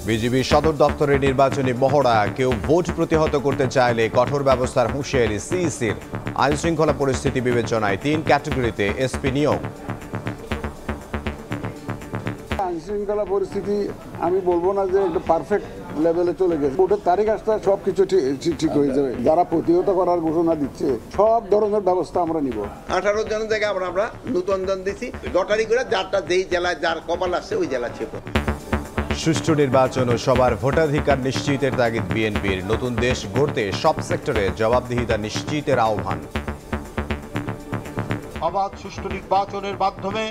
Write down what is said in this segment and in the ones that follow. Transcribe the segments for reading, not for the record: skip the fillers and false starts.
BGB সদর দপ্তরের নির্বাচনী মহড়া, কেউ ভোট প্রতিহত করতে চাইলে কঠোর ব্যবস্থার হুঁশিয়ারি সিইসির। আইন শৃঙ্খলা পরিস্থিতি বিবেচনায় 3 ক্যাটাগরিতে এসপি নিয়োগ। আইন শৃঙ্খলা পরিস্থিতি আমি বলবো না যে একটা পারফেক্ট লেভেলে চলে গেছে। ভোটের তারিখ আসতে সবকিছু ঠিক হয়ে যাবে। যারা প্রতিহত করার ঘোষণা দিচ্ছে সব ধরনের ব্যবস্থা আমরা নিব। 18 জনের জায়গায় আমরা নতুন জন দিচ্ছি, লটারি করে যারটা যেই জেলায় যার কপাল আসছে ওই জেলা ছিল। সুষ্ঠু নির্বাচন ও সবার ভোটাধিকার নিশ্চিতের তাগিদ বিএনপির। নতুন দেশ গড়তে সব সেক্টরে জবাবদিহিতা নিশ্চিতের আহ্বান। অবাধ সুষ্ঠু নির্বাচনের মাধ্যমে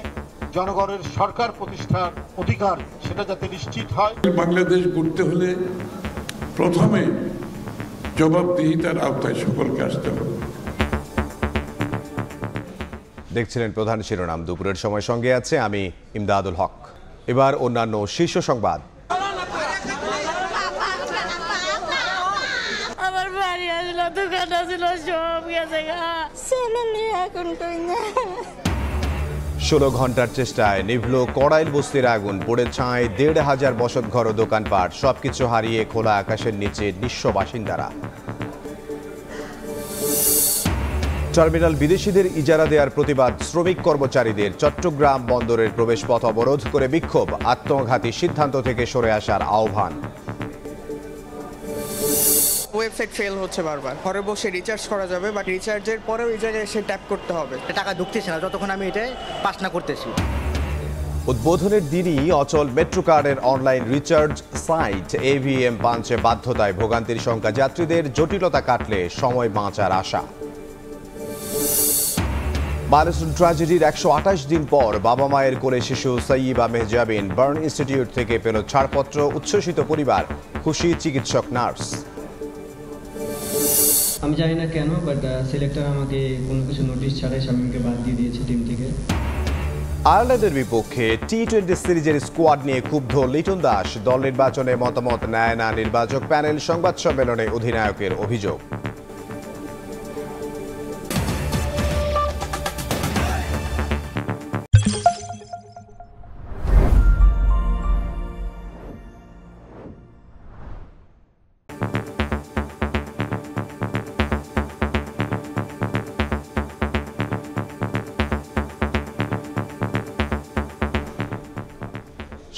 জনগণের সরকার প্রতিষ্ঠার অধিকার সেটা যাতে নিশ্চিত হয়। বাংলাদেশ গড়তে হলে প্রথমে জবাবদিহিতার আওতায় সকলকে আসতে হবে। দেখছিলেন প্রধান শিরোনাম। দুপুরের সময় সঙ্গে আছে আমি ইমদাদুল হক। এবার অন্যান্য শীর্ষ সংবাদ। আমার বাড়ি আসলো, দোকান আসলো, সব গেছে। 16 ঘন্টার চেষ্টায় নিভল কড়াইল বস্তির আগুন। পড়ে ছাই 1,500 বসতঘর ও দোকানপাট। সবকিছু হারিয়ে খোলা আকাশের নিচে নিঃস্ব বাসিন্দারা। টার্মিনাল বিদেশিদের ইজারা দেওয়ার প্রতিবাদ শ্রমিক কর্মচারীদের। চট্টগ্রাম বন্দরের প্রবেশপথ অবরোধ করে বিক্ষোভ। আত্মঘাতী সিদ্ধান্ত থেকে সরে আসার আহ্বান। ওয়েবসাইট ফেল হচ্ছে বারবার। ঘরে বসে রিচার্জ করা যাবে, বাট রিচার্জের পরেও এই জায়গায় এসে ট্যাপ করতে হবে। টাকা ঢুকতেছে না যতক্ষণ আমি এটা পাস না করতেছি। উদ্বোধনের দিনই অচল মেট্রো কার্ডের অনলাইন রিচার্জ সাইট। এভিএম পাঞ্চে বাধ্যতায় ভোগান্তির সংখ্যা। যাত্রীদের জটিলতা কাটলে সময় বাঁচার আশা। বালেশ্বর ট্র্যাজেডির 128 দিন পর বাবা মায়ের কোলে শিশু সাইয়্যিবা মেহজাবিন। বার্ন ইনস্টিটিউট থেকে পেল ছাড়পত্র। উচ্ছ্বসিত পরিবার, খুশি চিকিৎসক নার্স। আমি জানি না কেন, বাট সিলেক্টর আমাকে কোনো কিছু নোটিশ ছাড়াই শামীমকে বাদ দিয়ে দিয়েছে টিম থেকে। আয়ারল্যান্ডের বিপক্ষে টি-20 সিরিজের স্কোয়াড নিয়ে ক্ষুব্ধ লিটন দাস। দল নির্বাচনে মতামত নেয় না নির্বাচক প্যানেল। সংবাদ সম্মেলনে অধিনায়কের অভিযোগ।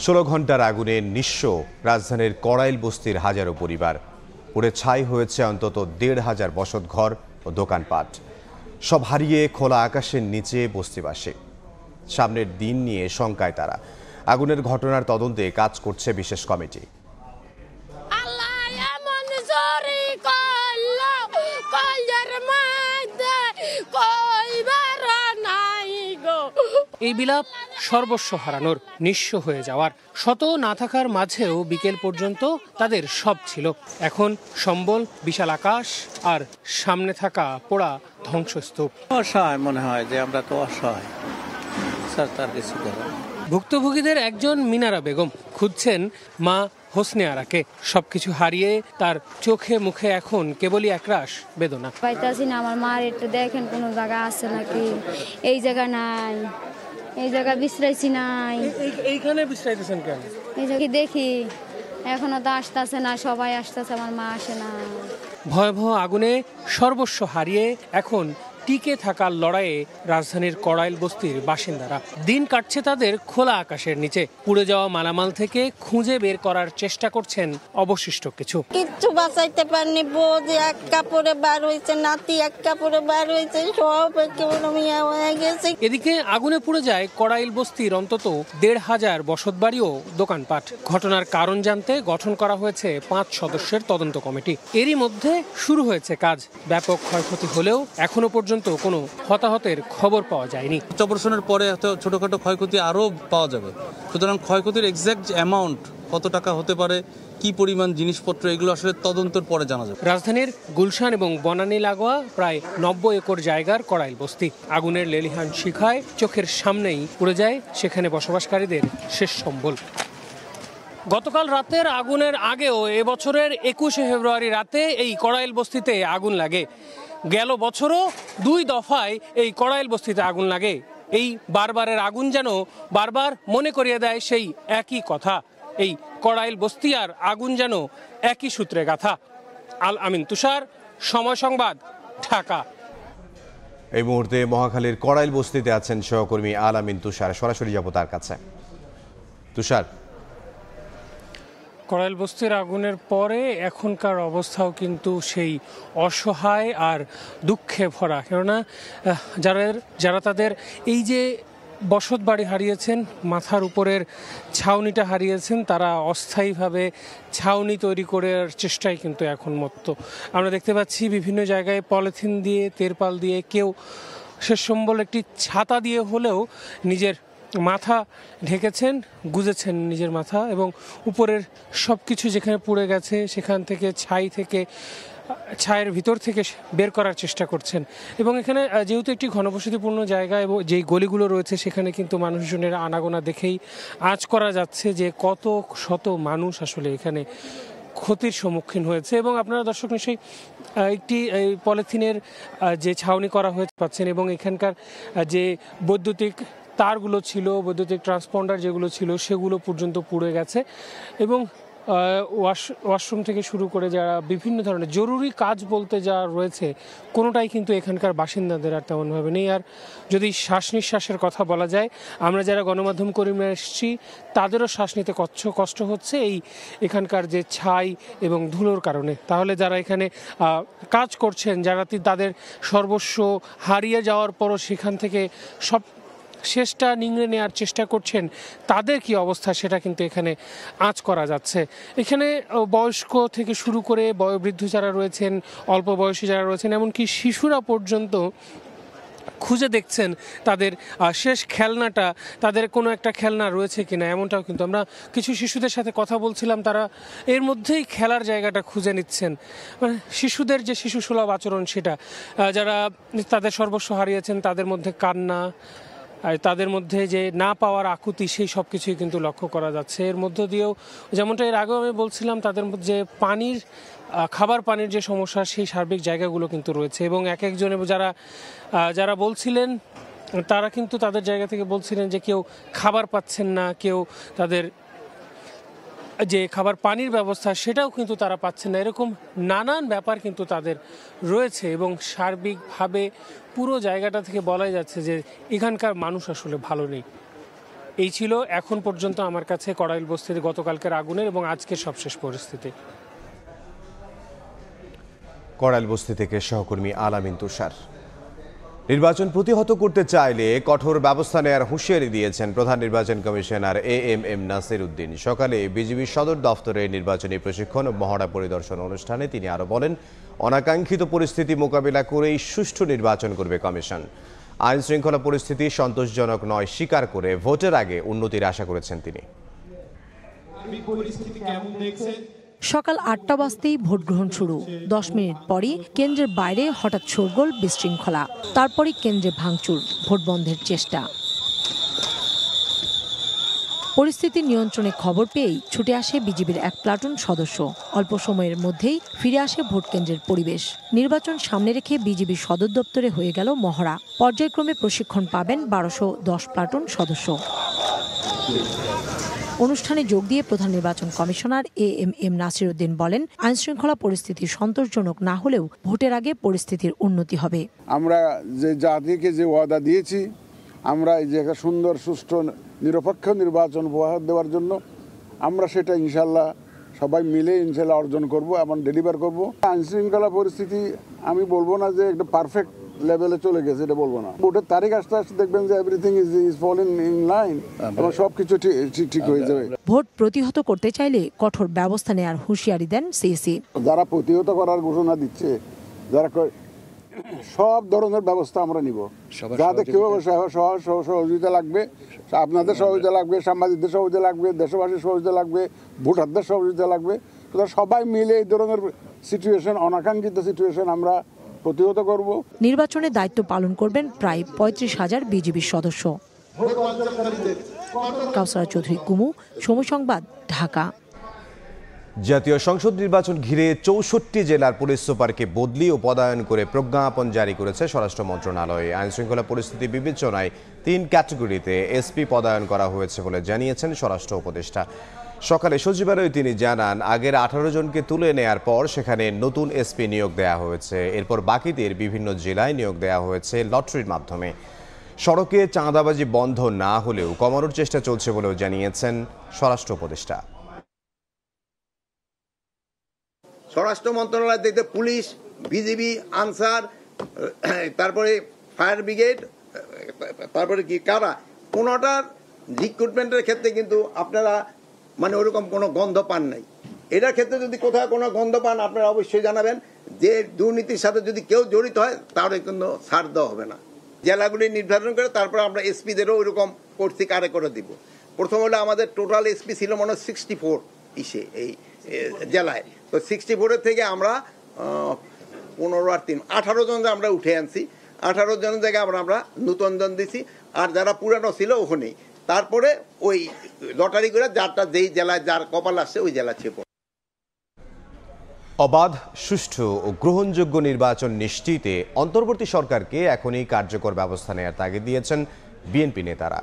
ষোলো ঘন্টার আগুনে নিঃস্ব রাজধানীর কড়াইল বস্তির হাজারো পরিবার। পুড়ে ছাই হয়েছে অন্তত 1,500 বসতঘর ও দোকানপাট। সব হারিয়ে খোলা আকাশের নিচে বস্তিবাসী। সামনের দিন নিয়ে শঙ্কায় তারা। আগুনের ঘটনার তদন্তে কাজ করছে বিশেষ কমিটি। এই বিলাপ সর্বস্ব হারানোর, নিঃস্ব হয়ে যাওয়ার। শত না থাকার মাঝেও বিকেল পর্যন্ত তাদের সব ছিল। এখন সম্বল বিশাল আকাশ আর সামনে থাকা পোড়া ধ্বংসস্তূপ। অসহায় মনে হয় যে আমরা তো অসহায়, সরকার কিছু করে। ভুক্তভোগীদের একজন মিনারা বেগম খুঁজছেন মা হোসনে আরাকে। সবকিছু হারিয়ে তার চোখে মুখে এখন কেবলই একরাশ বেদনা। পাইতাছি না, আমার মার একটু দেখেন কোনো জায়গা আছে নাকি। এই জায়গা নাই, এই জায়গা বিশ্রাইছি নাই। এইখানে বিশ্রাইতেছেন কেন? এই জায়গায় দেখি এখনো তো আসতেছে না, সবাই আসতেছে, আমার মা আসে না। ভয়াবহ আগুনে সর্বস্ব হারিয়ে এখন টিকে থাকার লড়াইয়ে রাজধানীর কড়াইল বস্তির বাসিন্দারা। দিন কাটছে তাদের খোলা আকাশের নিচে। পুড়ে যাওয়া মালামাল থেকে খুঁজে বের করার চেষ্টা করছেন অবশিষ্ট কিছু। কিচ্ছু বাঁচাইতে পারেনি। বোধ এক কাপড়ে বার হয়েছে, নাতি এক কাপড়ে বার হয়েছে, সব হয়ে গেছে। এদিকে আগুনে পুড়ে যায় কড়াইল বস্তির অন্তত 1,500 বসতবাড়ি ও দোকানপাট। ঘটনার কারণ জানতে গঠন করা হয়েছে 5 সদস্যের তদন্ত কমিটি। এরই মধ্যে শুরু হয়েছে কাজ। ব্যাপক ক্ষয়ক্ষতি হলেও এখনো পর্যন্ত কোনো হতাহতের খবর পাওয়া যায়নি। অপারেশনের পরে ছোটখাটো ক্ষয়ক্ষতি আরও পাওয়া যাবে। সুতরাং ক্ষয়ক্ষতির এক্সাক্ট অ্যামাউন্ট কত টাকা হতে পারে, কি পরিমাণ জিনিসপত্র, এগুলো আসলে তদন্তের পরে জানা যাবে। রাজধানীর গুলশান এবং বনানী লাগোয়া প্রায় 90 একর জায়গার কড়াইল বস্তি। আগুনের লেলিহান শিখায় চোখের সামনেই পুড়ে যায় সেখানে বসবাসকারীদের শেষ সম্বল। গতকাল রাতের আগুনের আগেও এবছরের 21শে ফেব্রুয়ারি রাতে এই কড়াইল বস্তিতে আগুন লাগে। গেল বছরও 2 দফায় এই কড়াইল বস্তিতে আগুন লাগে। এই বারবারের আগুন যেন বারবার মনে করিয়ে দেয় সেই একই কথা। এই কড়াইল বস্তি আর আগুন যেন একই সূত্রে গাথা। আল আমিন তুষার, সময় সংবাদ, ঢাকা। এই মুহূর্তে মহাখালীর কড়াইল বস্তিতে আছেন সহকর্মী আল আমিন তুষার। সরাসরি যাব তার কাছে। তুষার, কড়াইল বস্তির আগুনের পরে এখনকার অবস্থাও কিন্তু সেই অসহায় আর দুঃখে ভরা। কেননা যারা তাদের এই যে বসত বাড়ি হারিয়েছেন, মাথার উপরের ছাউনিটা হারিয়েছেন, তারা অস্থায়ীভাবে ছাউনি তৈরি করার চেষ্টায় কিন্তু এখন মত্ত। আমরা দেখতে পাচ্ছি বিভিন্ন জায়গায় পলিথিন দিয়ে, তেরপাল দিয়ে, কেউ শেষ সম্বল একটি ছাতা দিয়ে হলেও নিজের মাথা ঢেকেছেন, গুজেছেন নিজের মাথা, এবং উপরের সব কিছু যেখানে পুড়ে গেছে সেখান থেকে ছায়ের ভিতর থেকে বের করার চেষ্টা করছেন। এবং এখানে যেহেতু একটি ঘনবসতিপূর্ণ জায়গা এবং যেই গলিগুলো রয়েছে সেখানে কিন্তু মানুষজনের আনাগোনা দেখেই আঁচ করা যাচ্ছে যে কত শত মানুষ আসলে এখানে ক্ষতির সম্মুখীন হয়েছে। এবং আপনারা দর্শক নিশ্চয়ই একটি পলিথিনের যে ছাউনি করা হয়েছে পাচ্ছেন, এবং এখানকার যে বৈদ্যুতিক তারগুলো ছিল, বৈদ্যুতিক ট্রান্সপন্ডার যেগুলো ছিল সেগুলো পর্যন্ত পুড়ে গেছে। এবং ওয়াশরুম থেকে শুরু করে যারা বিভিন্ন ধরনের জরুরি কাজ বলতে যা রয়েছে কোনোটাই কিন্তু এখানকার বাসিন্দাদের আর তেমনভাবে নেই। আর যদি শ্বাস নিঃশ্বাসের কথা বলা যায়, আমরা যারা গণমাধ্যম কর্মীরা এসেছি তাদেরও শ্বাস নিতে কষ্ট হচ্ছে এই এখানকার যে ছাই এবং ধুলোর কারণে। তাহলে যারা এখানে কাজ করছেন, যারা তাদের সর্বস্ব হারিয়ে যাওয়ার পরও সেখান থেকে সব শেষটা নিংড়ে নেওয়ার চেষ্টা করছেন, তাদের কি অবস্থা সেটা কিন্তু এখানে আঁচ করা যাচ্ছে। এখানে বয়স্ক থেকে শুরু করে বয়োবৃদ্ধ যারা রয়েছেন, অল্প বয়সী যারা রয়েছেন, এমনকি শিশুরা পর্যন্ত খুঁজে দেখছেন তাদের শেষ খেলনাটা, তাদের কোনো একটা খেলনা রয়েছে কিনা, এমনটাও কিন্তু আমরা কিছু শিশুদের সাথে কথা বলছিলাম, তারা এর মধ্যেই খেলার জায়গাটা খুঁজে নিচ্ছেন। মানে শিশুদের যে শিশুসুলভ আচরণ সেটা, যারা তাদের সর্বস্ব হারিয়েছেন তাদের মধ্যে কান্না, আর তাদের মধ্যে যে না পাওয়ার আকুতি, সেই সব কিছুই কিন্তু লক্ষ্য করা যাচ্ছে। এর মধ্য দিয়েও যেমনটা এর আগেও আমি বলছিলাম, তাদের মধ্যে খাবার পানির যে সমস্যা, সেই সার্বিক জায়গাগুলো কিন্তু রয়েছে। এবং এক একজনে যারা বলছিলেন তারা কিন্তু তাদের জায়গা থেকে বলছিলেন যে কেউ খাবার পাচ্ছেন না, কেউ তাদের যে খাবার পানির ব্যবস্থা সেটাও কিন্তু তারা পাচ্ছেন না। এরকম নানান ব্যাপার কিন্তু তাদের রয়েছে। এবং সার্বিকভাবে পুরো জায়গাটা থেকে বলাই যাচ্ছে যে এখানকার মানুষ আসলে ভালো নেই। এই ছিল এখন পর্যন্ত আমার কাছে কড়াইল বস্তিতে গতকালকের আগুনের এবং আজকের সবশেষ পরিস্থিতি। কড়াইল বস্তি থেকে সহকর্মী আল আমিন তুষার। নির্বাচন প্রতিহত করতে চাইলে কঠোর ব্যবস্থা নেওয়ার হুঁশিয়ারি দিয়েছেন প্রধান নির্বাচন কমিশনার এএমএম নাসির উদ্দিন। সকালে বিজিবি সদর দফতরে নির্বাচনী প্রশিক্ষণ ও মহড়া পরিদর্শন অনুষ্ঠানে তিনি আরও বলেন, অনাকাঙ্ক্ষিত পরিস্থিতি মোকাবিলা করেই সুষ্ঠু নির্বাচন করবে কমিশন। আইন শৃঙ্খলা পরিস্থিতি সন্তোষজনক নয় স্বীকার করে ভোটের আগে উন্নতির আশা করেছেন তিনি। সকাল ৮টা বাজতেই ভোট গ্রহণ শুরু। ১০ মিনিট পরই কেন্দ্রের বাইরে হঠাৎ শোরগোল, বিশৃঙ্খলা, তারপরই কেন্দ্রে ভাঙচুর, ভোট বন্ধের চেষ্টা। পরিস্থিতি নিয়ন্ত্রণে খবর পেয়েই ছুটে আসে বিজিবির এক প্লাটুন সদস্য। অল্প সময়ের মধ্যেই ফিরে আসে ভোট কেন্দ্রের পরিবেশ। নির্বাচন সামনে রেখে বিজিবি সদর দপ্তরে হয়ে গেল মহড়া। পর্যায়ক্রমে প্রশিক্ষণ পাবেন ১২১০ প্লাটুন সদস্য। অনুষ্ঠানে যোগ দিয়ে প্রধান নির্বাচন কমিশনার এএমএম নাসির উদ্দিন বলেন, আইনশৃঙ্খলা পরিস্থিতি সন্তোষজনক না হলেও ভোটের আগে পরিস্থিতির উন্নতি হবে। আমরা যে জাতিকে যে ওয়াদা দিয়েছি, আমরা এই যে একটা সুন্দর সুষ্ঠু নিরপেক্ষ নির্বাচন উপহার দেওয়ার জন্য আমরা সেটা ইনশাল্লাহ সবাই মিলে ইনশাল্লাহ অর্জন করব এবং ডেলিভার করব। আইনশৃঙ্খলা পরিস্থিতি আমি বলবো না যে একটা পারফেক্ট লেভেলে চলে গেছে, এটা বলবো না। ভোটের তারিখ আসতে আসতে দেখবেন যে everything is falling in line এবং সবকিছু ঠিক হয়ে যাবে। ভোট প্রতিহত করতে চাইলে কঠোর ব্যবস্থা নেওয়ার হুঁশিয়ারি দেন সিইসি। যারা প্রতিহত করার ঘোষণা দিচ্ছে, যারা সব ধরনের ব্যবস্থা আমরা নিব, যাতে কেউ সহযোগিতা লাগবে, আপনাদের সহযোগিতা লাগবে, সাংবাদিকদের সহযোগিতা লাগবে, দেশবাসীর সহযোগিতা লাগবে, ভোটারদের সহযোগিতা লাগবে। সবাই মিলে এই ধরনের সিচুয়েশন, অনাকাঙ্ক্ষিত সিচুয়েশন আমরা প্রতিহত করব। নির্বাচনে দায়িত্ব পালন করবেন প্রায় ৩৫,০০০ বিজিবির সদস্য। কাউসারা চৌধুরী কুমু, সময় সংবাদ, ঢাকা। জাতীয় সংসদ নির্বাচন ঘিরে ৬৪ জেলার পুলিশ সুপারকে বদলি ও পদায়ন করে প্রজ্ঞাপন জারি করেছে স্বরাষ্ট্র মন্ত্রণালয়। আইনশৃঙ্খলা পরিস্থিতি বিবেচনায় ৩ ক্যাটাগরিতে এসপি পদায়ন করা হয়েছে বলে জানিয়েছেন স্বরাষ্ট্র উপদেষ্টা। সকালে সচিবালয়ে তিনি জানান, আগের ১৮ জনকে তুলে নেয়ার পর সেখানে নতুন এসপি নিয়োগ দেওয়া হয়েছে। এরপর বাকিদের বিভিন্ন জেলায় নিয়োগ দেওয়া হয়েছে লটারির মাধ্যমে। সড়কে চাঁদাবাজি বন্ধ না হলেও কমানোর চেষ্টা চলছে বলেও জানিয়েছেন স্বরাষ্ট্র উপদেষ্টা। স্বরাষ্ট্র মন্ত্রণালয় দেখতে পুলিশ, বিজিবি, আনসার, তারপরে ফায়ার ব্রিগেড, তারপরে কি কারা, কোনোটার রিক্রুটমেন্টের ক্ষেত্রে কিন্তু আপনারা মানে ওরকম কোনো গন্ধ পান নাই। এটার ক্ষেত্রে যদি কোথাও কোনো গন্ধ পান আপনারা অবশ্যই জানাবেন, যে দুর্নীতির সাথে যদি কেউ জড়িত হয় তাহলে কিন্তু ছাড় দেওয়া হবে না। জেলাগুলি নির্ধারণ করে তারপর আমরা এসপিদেরও ওইরকম করছি কারে করে দিব। প্রথম হলো আমাদের টোটাল এসপি ছিল মনে হয় 64 এই জেলায়। তো 64-এর থেকে আমরা 15 আর 3 18 জন আমরা উঠে আনছি। 18 জনের জায়গায় আমরা নতুন জন দিছি, আর যারা পুরানো ছিল ওখানেই। তারপরে ওই লটারি করে যারটা যেই জেলায় যার কপাল আসছে ওই জেলা ছিল। অবাধ, সুষ্ঠু ও গ্রহণযোগ্য নির্বাচন নিশ্চিতে অন্তর্বর্তী সরকারকে এখনই কার্যকর ব্যবস্থা নেওয়ার তাগিদ দিয়েছেন বিএনপি নেতারা।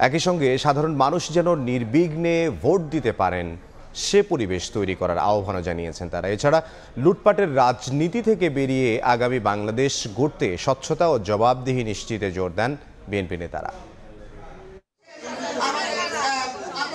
একই সঙ্গে সাধারণ মানুষ যেন নির্বিঘ্নে ভোট দিতে পারেন সে পরিবেশ তৈরি করার আহ্বানও জানিয়েছেন তারা। এছাড়া লুটপাটের রাজনীতি থেকে বেরিয়ে আগামী বাংলাদেশ গড়তে স্বচ্ছতা ও জবাবদিহি নিশ্চিতে জোর দেন বিএনপি নেতারা।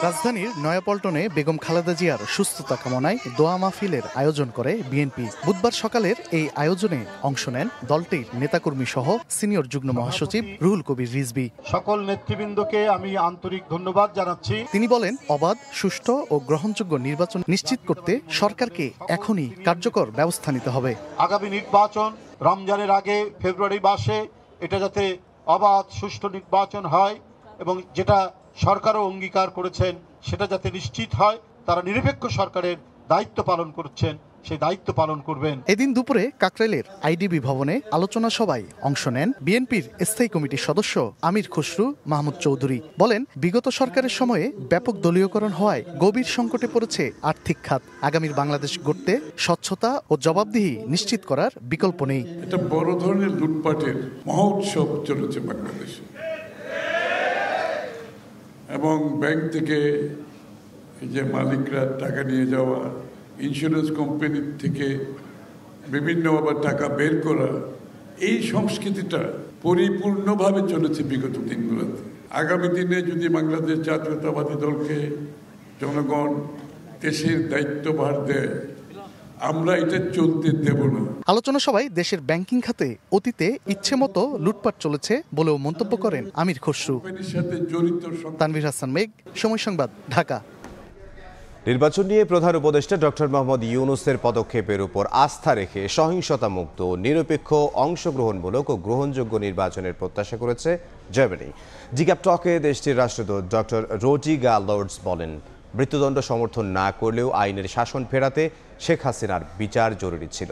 রাজধানীর নয়াপল্টনে বেগম খালেদা জিয়ার সুস্থতা কামনায় দোয়া মাহফিলের আয়োজন করে বিএনপি। বুধবার সকালের এই আয়োজনে অংশ নেন দলটির নেতাকর্মী সহ সিনিয়র যুগ্ম মহাসচিব রুহুল কবির রিজভী। সকল নেতৃবৃন্দকে আমি আন্তরিক ধন্যবাদ জানাচ্ছি। তিনি বলেন, অবাধ, সুষ্ঠু ও গ্রহণযোগ্য নির্বাচন নিশ্চিত করতে সরকারকে এখনই কার্যকর ব্যবস্থা নিতে হবে। আগামী নির্বাচন রমজানের আগে ফেব্রুয়ারি মাসে এটা যাতে অবাধ, সুষ্ঠু নির্বাচন হয় এবং যেটা সরকারও অঙ্গীকার করেছেন সেটা যাতে নিশ্চিত হয়। তারা নিরপেক্ষ সরকারের দায়িত্ব পালন করছেন, সেই দায়িত্ব পালন করবেন। এদিন দুপুরে কাকরাইলের আইডিবি ভবনে আলোচনা সভায় অংশ নেন বিএনপির স্থায়ী কমিটির সদস্য আমির খসরু মাহমুদ চৌধুরী। বলেন, বিগত সরকারের সময়ে ব্যাপক দলীয়করণ হওয়ায় গভীর সংকটে পড়েছে আর্থিক খাত। আগামীর বাংলাদেশ গড়তে স্বচ্ছতা ও জবাবদিহি নিশ্চিত করার বিকল্প নেই। এটা বড় ধরনের লুটপাটের মহোৎসব চলেছে বাংলাদেশে, এবং ব্যাংক থেকে যে মালিকরা টাকা নিয়ে যাওয়া, ইন্স্যুরেন্স কোম্পানির থেকে বিভিন্ন আবার টাকা বের করা, এই সংস্কৃতিটা পরিপূর্ণভাবে চলেছে বিগত দিনগুলোতে। আগামী দিনে যদি বাংলাদেশ জাতীয়তাবাদী দলকে জনগণ দেশের দায়িত্বভার দেয়, আমরা এটা চলতে দেব না। আলোচনা সভায় দেশের ব্যাংকিং খাতে অতীতে ইচ্ছে মতো লুটপাট চলেছে বলেও মন্তব্য করেন আমির খসরু। তানভীর হাসান মেঘ, সময় সংবাদ, ঢাকা। নির্বাচন নিয়ে প্রধান উপদেষ্টা ডক্টর মোহাম্মদ ইউনূসের পদক্ষেপের উপর আস্থা রেখে সহিংসতা মুক্ত, নিরপেক্ষ, অংশগ্রহণমূলক ও গ্রহণযোগ্য নির্বাচনের প্রত্যাশা করেছে জার্মানি। জিক্যাপ টকে দেশটির রাষ্ট্রদূত ডক্টর রোডিগার লর্ডস বলেন, মৃত্যুদণ্ড সমর্থন না করলেও আইনের শাসন ফেরাতে শেখ হাসিনার বিচার জরুরি ছিল।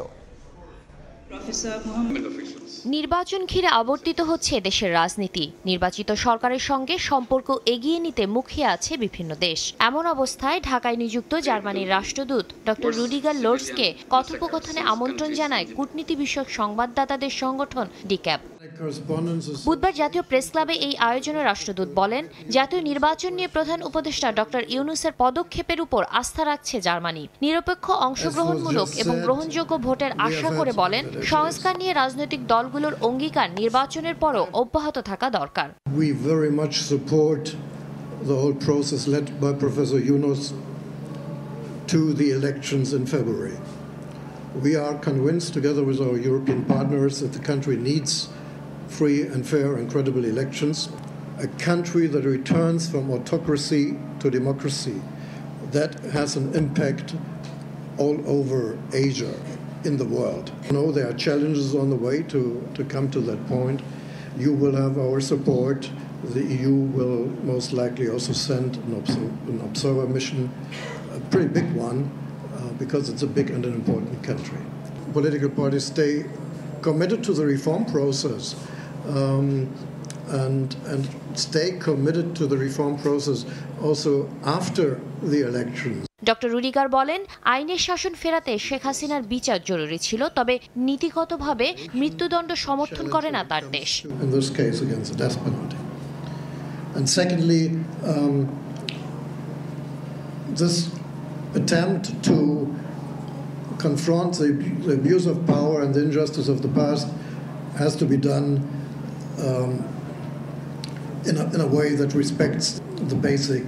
নির্বাচন ঘিরে আবর্তিত হচ্ছে দেশের রাজনীতি। নির্বাচিত সরকারের সঙ্গে সম্পর্ক এগিয়ে নিতে মুখিয়ে আছে বিভিন্ন দেশ। এমন অবস্থায় ঢাকায় নিযুক্ত জার্মানির রাষ্ট্রদূত ডক্টর রুডিগার লোর্ডসকে কথোপকথনে আমন্ত্রণ জানায় কূটনীতি বিষয়ক সংবাদদাতাদের সংগঠন ডিক্যাপ। বুধবার জাতীয় প্রেস ক্লাবে এই আয়োজনে রাষ্ট্রদূত বলেন, জাতীয় নির্বাচন নিয়ে প্রধান উপদেষ্টা ডক্টর ইউনূসের পদক্ষেপের উপর আস্থা রাখছে জার্মানি। নিরপেক্ষ, অংশগ্রহণমূলক এবং গ্রহণযোগ্য ভোটের আশা করে বলেন, সংস্কার নিয়ে রাজনৈতিক দলগুলোর অঙ্গীকার নির্বাচনের পরও অব্যাহত থাকা দরকার। We very much support the whole process led by Professor Yunus to the elections in February. We are convinced, together with our European partners, that the country needs free and fair and credible elections, a country that returns from autocracy to democracy, that has an impact all over Asia, in the world. You know, there are challenges on the way to come to that point. You will have our support. The EU will most likely also send an observer mission, a pretty big one, because it's a big and an important country. Political parties stay committed to the reform process and stay committed to the reform process also after the elections. Doctor Rudiger বলেন, আইনের শাসন ফেরাতে শেখ হাসিনার বিচার জরুরি ছিল, তবে নীতিগতভাবে মৃত্যুদণ্ড সমর্থন করে না তার দেশ। And secondly, this attempt to confront the abuse of power and the injustice of the past has to be done in a way that respects the basic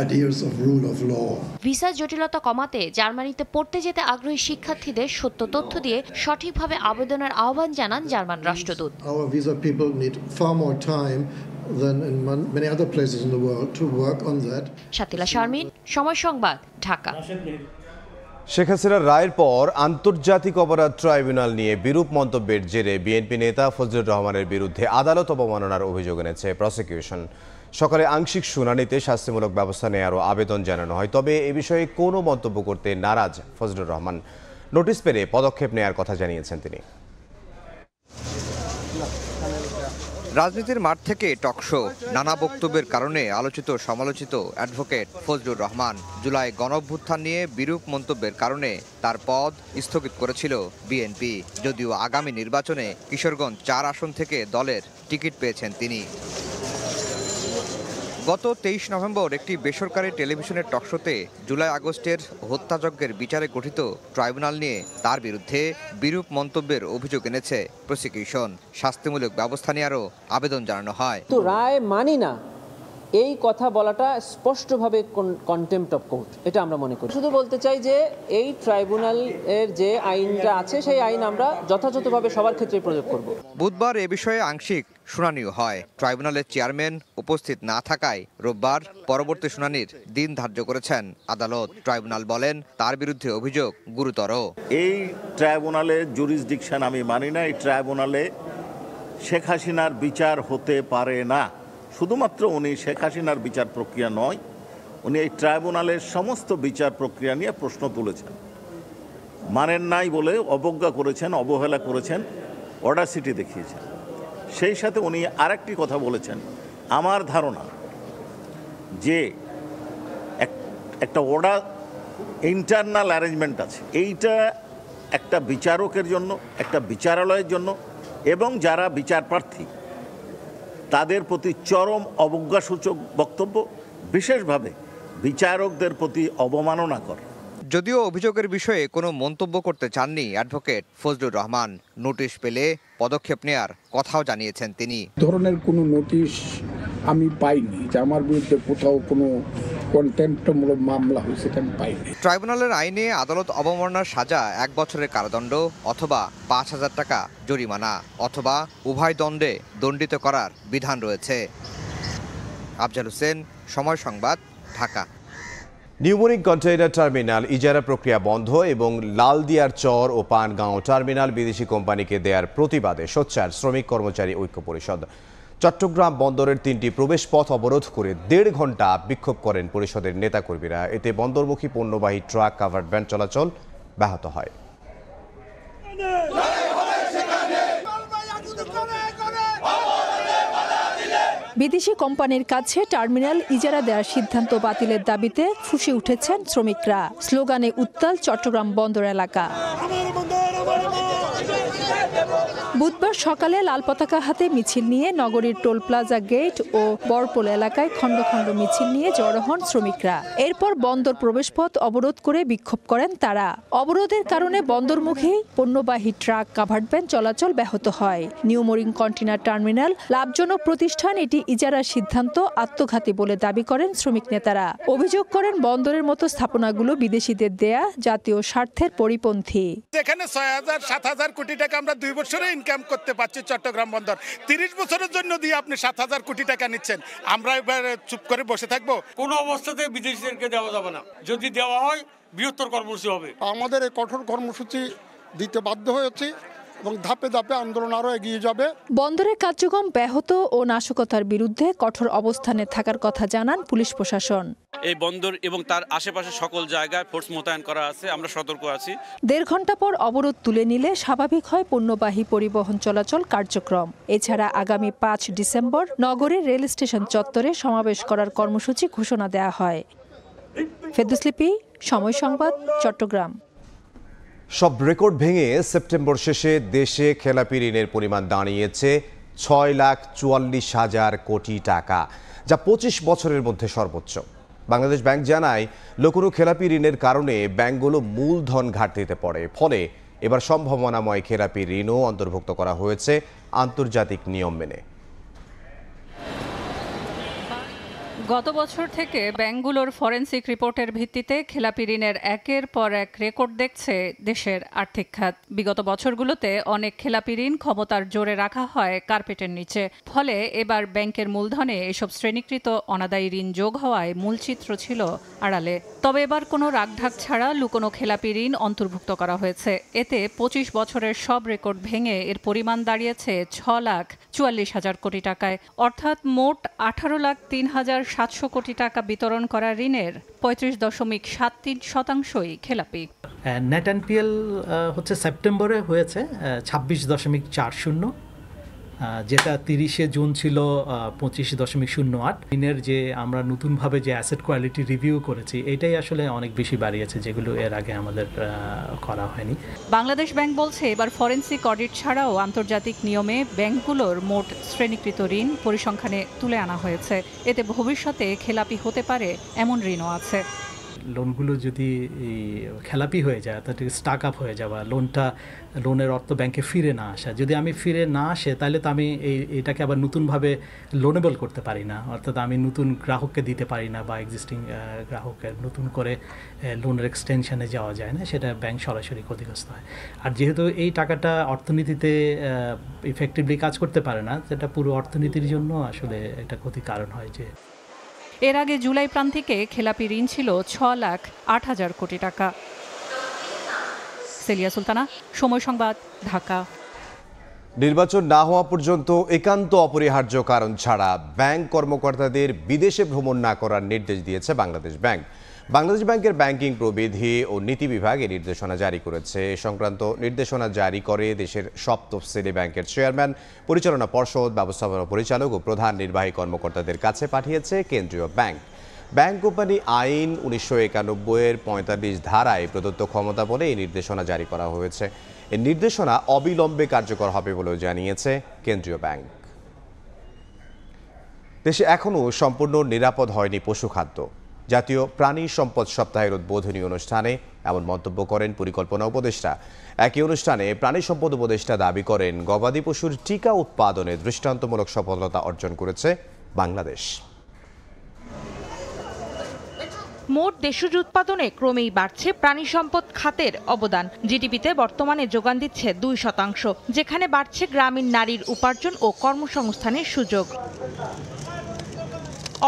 ideas of rule of law. Visa জটিলতা কমাতে জার্মানিতে পড়তে যেতে আগ্রহী শিক্ষার্থীদের সত্য তথ্য দিয়ে সঠিকভাবে আবেদনের আহ্বান জানান জার্মান রাষ্ট্রদূত। Our visa people need far more time than in many other places in the world to work on that. Shatila Sharmin, সময় সংবাদ, ঢাকা। শেখ হাসিনার রায়ের পর আন্তর্জাতিক অপরাধ ট্রাইব্যুনাল নিয়ে বিরূপ মন্তব্যের জেরে বিএনপি নেতা ফজলুর রহমানের বিরুদ্ধে আদালত অবমাননার অভিযোগ এনেছে প্রসিকিউশন। সকালে আংশিক শুনানিতে শাস্তিমূলক ব্যবস্থা নেওয়ারও আবেদন জানানো হয়, তবে এ বিষয়ে কোনো মন্তব্য করতে নারাজ ফজলুর রহমান। নোটিশ পেলে পদক্ষেপ নেওয়ার কথা জানিয়েছেন তিনি। রাজনীতির মাঠ থেকে টকশো, নানা বক্তব্যের কারণে আলোচিত সমালোচিত অ্যাডভোকেট ফজলুর রহমান জুলাই গণঅভ্যুত্থান নিয়ে বিরূপ মন্তব্যের কারণে তার পদ স্থগিত করেছিল বিএনপি। যদিও আগামী নির্বাচনে কিশোরগঞ্জ 4 আসন থেকে দলের টিকিট পেয়েছেন তিনি। গত 23 নভেম্বর একটি বেসরকারি টেলিভিশনের টকশোতে জুলাই আগস্টের হত্যাযজ্ঞের বিচারে গঠিত ট্রাইব্যুনাল নিয়ে তার বিরুদ্ধে বিরূপ মন্তব্যের অভিযোগ এনেছে প্রসিকিউশন। শাস্তিমূলক ব্যবস্থা নেওয়ারও আবেদন জানানো হয়। তো রায় মানি না এই কথা বলাটা স্পষ্টভাবে কন্টেম্প্ট অফ কোর্ট, এটা আমরা মনে করি। শুধু বলতে চাই যে এই ট্রাইব্যুনালের যে আইনটা আছে সেই আইন আমরা যথাযথভাবে সবার ক্ষেত্রে প্রয়োগ করব। বুধবার এ বিষয়ে আংশিক শুনানিও হয়। ট্রাইব্যুনালের চেয়ারম্যান উপস্থিত না থাকায় রোববার পরবর্তী শুনানির দিন ধার্য করেছেন আদালত। ট্রাইব্যুনাল বলেন তার বিরুদ্ধে অভিযোগ গুরুতর। এই ট্রাইব্যুনালের জুরিসডিকশন আমি মানি না। এই ট্রাইব্যুনালে শেখ হাসিনার বিচার হতে পারে না। শুধুমাত্র উনি শেখ হাসিনার বিচার প্রক্রিয়া নয়, উনি এই ট্রাইব্যুনালের সমস্ত বিচার প্রক্রিয়া নিয়ে প্রশ্ন তুলেছেন। মানেন নাই বলে অবজ্ঞা করেছেন, অবহেলা করেছেন, অডাসিটি দেখিয়েছেন। সেই সাথে উনি আরেকটি কথা বলেছেন, আমার ধারণা যে একটা ইন্টারনাল অ্যারেঞ্জমেন্ট আছে, এইটা একটা বিচারকের জন্য, একটা বিচারালয়ের জন্য এবং যারা বিচার প্রার্থী তাদের প্রতি চরম অবজ্ঞাসূচক বক্তব্য, বিশেষভাবে বিচারকদের প্রতি অবমাননাকর। যদিও অভিযোগের বিষয়ে কোনো মন্তব্য করতে চাননি অ্যাডভোকেট ফজলুর রহমান। নোটিশ পেলে পদক্ষেপ নেয়ার কথাও জানিয়েছেন তিনি। ধরনের কোনো নোটিশ আমি পাইনি যে আমার বিরুদ্ধে কোথাও কোনো কন্টেম্প্টমূলক মামলা হয়েছে, এটা আমি পাইনি। ট্রাইব্যুনালের আইনে আদালত অবমাননার সাজা 1 বছরের কারাদণ্ড অথবা 5,000 টাকা জরিমানা অথবা উভয় দণ্ডে দণ্ডিত করার বিধান রয়েছে। আফজাল হোসেন, সময় সংবাদ, ঢাকা। নিউমোনিক কন্টেইনার টার্মিনাল ইজারা প্রক্রিয়া বন্ধ এবং লালদিয়ার চর ও পানগাঁও টার্মিনাল বিদেশি কোম্পানিকে দেয়ার প্রতিবাদে সোচ্চার শ্রমিক কর্মচারী ঐক্য পরিষদ। চট্টগ্রাম বন্দরের 3টি প্রবেশ পথ অবরোধ করে 1.5 ঘন্টা বিক্ষোভ করেন পরিষদের নেতাকর্মীরা। এতে বন্দরমুখী পণ্যবাহী ট্রাক, কাভার্ড ভ্যান চলাচল ব্যাহত হয়। বিদেশি কোম্পানির কাছে টার্মিনাল ইজারা দেওয়ার সিদ্ধান্ত বাতিলের দাবিতে ফুঁসে উঠেছেন শ্রমিকরা। স্লোগানে উত্তাল চট্টগ্রাম বন্দর এলাকা। বুধবার সকালে লাল পতাকা হাতে মিছিল নিয়ে নগরীর টোল প্লাজা গেট ও বরপোল এলাকায় খণ্ড খণ্ড মিছিল নিয়ে জড়ো হন শ্রমিকরা। এরপর বন্দর প্রবেশপথ অবরোধ করে বিক্ষোভ করেন তারা। অবরোধের কারণে বন্দরমুখী পণ্যবাহী ট্রাক, কাভার্ড ভ্যান চলাচল ব্যাহত হয়। নিউমোরিং কন্টেইনার টার্মিনাল লাভজনক প্রতিষ্ঠান, এটি ইজারার সিদ্ধান্ত আত্মঘাতী বলে দাবি করেন শ্রমিক নেতারা। অভিযোগ করেন বন্দরের মতো স্থাপনাগুলো বিদেশিদের দেয়া জাতীয় স্বার্থের পরিপন্থী। এখানে 6,000-7,000 কোটি টাকা আমরা 2 বছরে ইনকাম করতে পারছি। চট্টগ্রাম বন্দর 30 বছরের জন্য দিয়ে আপনি 7,000 কোটি টাকা নিচ্ছেন, আমরা এবার চুপ করে বসে থাকবো? কোনো অবস্থাতে বিদেশিদেরকে দেওয়া যাবে না। যদি দেওয়া হয় বৃহত্তর কর্মসূচি হবে। আমাদের এই কঠোর কর্মসূচি দিতে বাধ্য হয়েছি এবং ধাপে ধাপে আন্দোলন আরও এগিয়ে যাবে। বন্দরের কার্যক্রম ব্যাহত ও নাশকতার বিরুদ্ধে কঠোর অবস্থানে থাকার কথা জানান পুলিশ প্রশাসন। এই বন্দর এবং তার আশেপাশে সকল জায়গায় ফোর্স মোতায়েন করা আছে, আমরা সতর্ক আছি। 1.5 ঘন্টা পর অবরোধ তুলে নিলে স্বাভাবিক হয় পণ্যবাহী পরিবহন চলাচল কার্যক্রম। এছাড়া আগামী 5 ডিসেম্বর নগরের রেল স্টেশন চত্বরে সমাবেশ করার কর্মসূচি ঘোষণা দেওয়া হয়। ফেরদৌসলিপি, সময় সংবাদ, চট্টগ্রাম। সব রেকর্ড ভেঙে সেপ্টেম্বর শেষে দেশে খেলাপি ঋণের পরিমাণ দাঁড়িয়েছে 6,44,000 কোটি টাকা, যা 25 বছরের মধ্যে সর্বোচ্চ। বাংলাদেশ ব্যাংক জানায়, লুকোনো খেলাপি ঋণের কারণে ব্যাংকগুলো মূলধন ঘাটতিতে পড়ে। ফলে এবার সম্ভাবনাময় খেলাপি ঋণও অন্তর্ভুক্ত করা হয়েছে আন্তর্জাতিক নিয়ম মেনে। গত বছর থেকে ব্যাংকগুলোর ফরেনসিক রিপোর্টের ভিত্তিতে খেলাপি ঋণের একের পর এক রেকর্ড দেখছে দেশের আর্থিক খাত। বিগত বছরগুলোতে অনেক খেলাপি ঋণ ক্ষমতার জোরে রাখা হয় কার্পেটের নিচে। ফলে এবার ব্যাংকের মূলধনে এসব শ্রেণীকৃত অনাদায়ী ঋণ যোগ হওয়ায় মূলচিত্র ছিল আড়ালে। তবে এবার কোনো রাগঢাক ছাড়া লুকোনো খেলাপি ঋণ অন্তর্ভুক্ত করা হয়েছে। এতে 25 বছরের সব রেকর্ড ভেঙে এর পরিমাণ দাঁড়িয়েছে 6,44,000 কোটি টাকায়, অর্থাৎ মোট 18,03,700 কোটি টাকা বিতরণ করা ঋণের 35.73%ই খেলাপি। নেট এনপিএল হচ্ছে সেপ্টেম্বরে হয়েছে 26.40, যেটা 30 জুন ছিল 25.08। ঋণের যে আমরা নতুনভাবে যে অ্যাসেট কোয়ালিটি রিভিউ করেছি, এটাই আসলে অনেক বেশি বাড়িয়েছে, যেগুলো এর আগে আমাদের করা হয়নি। বাংলাদেশ ব্যাংক বলছে, এবার ফরেনসিক অডিট ছাড়াও আন্তর্জাতিক নিয়মে ব্যাংকগুলোর মোট শ্রেণীকৃত ঋণ পরিসংখ্যানে তুলে আনা হয়েছে। এতে ভবিষ্যতে খেলাপি হতে পারে এমন ঋণও আছে। লোনগুলো যদি খেলাপি হয়ে যায়, অর্থাৎ স্টাক আপ হয়ে যাওয়া, লোনের অর্থ ব্যাংকে ফিরে না আসা, যদি আমি ফিরে না আসে তাহলে তো আমি এটাকে আবার নতুনভাবে লোনেবল করতে পারি না, অর্থাৎ আমি নতুন গ্রাহককে দিতে পারি না, বা এক্সিস্টিং গ্রাহকের নতুন করে লোনের এক্সটেনশনে যাওয়া যায় না, সেটা ব্যাংক সরাসরি ক্ষতিগ্রস্ত হয়। আর যেহেতু এই টাকাটা অর্থনীতিতে ইফেক্টিভলি কাজ করতে পারে না, সেটা পুরো অর্থনীতির জন্য আসলে একটা ক্ষতির কারণ হয়। যে এর আগে জুলাই প্রান্তিকে খেলাপি ঋণ ছিল 6,08,000 কোটি টাকা। সেলিয়া সুলতানা, সময় সংবাদ, ঢাকা। নির্বাচন না হওয়া পর্যন্ত একান্ত অপরিহার্য কারণ ছাড়া ব্যাংক কর্মকর্তাদের বিদেশে ভ্রমণ না করার নির্দেশ দিয়েছে বাংলাদেশ ব্যাংক। বাংলাদেশ ব্যাংকের ব্যাংকিং প্রবিধি ও নীতি বিভাগ এই নির্দেশনা জারি করেছে। এ সংক্রান্ত নির্দেশনা জারি করে দেশের সব তফসিলি ব্যাংকের চেয়ারম্যান, পরিচালনা পর্ষদ, ব্যবস্থাপনা পরিচালক ও প্রধান নির্বাহী কর্মকর্তাদের কাছে পাঠিয়েছে কেন্দ্রীয় ব্যাংক। ব্যাংক কোম্পানি আইন 1991-এর 45 ধারায় প্রদত্ত ক্ষমতা বলে এই নির্দেশনা জারি করা হয়েছে। এই নির্দেশনা অবিলম্বে কার্যকর হবে বলেও জানিয়েছে কেন্দ্রীয় ব্যাংক। দেশে এখনও সম্পূর্ণ নিরাপদ হয়নি পশু খাদ্য। জাতীয় প্রাণী সম্পদ সপ্তাহের উদ্বোধনী অনুষ্ঠানে এমন মন্তব্য করেন পরিকল্পনা উপদেষ্টা। একই অনুষ্ঠানে প্রাণী সম্পদ উপদেষ্টা দাবি করেন, গবাদি পশুর টিকা উৎপাদনে দৃষ্টান্তমূলক সফলতা অর্জন করেছে বাংলাদেশ। মোট দেশজ উৎপাদনে ক্রমেই বাড়ছে প্রাণী সম্পদ খাতের অবদান। জিডিপিতে বর্তমানে যোগান দিচ্ছে 2%, যেখানে বাড়ছে গ্রামীণ নারীর উপার্জন ও কর্মসংস্থানের সুযোগ।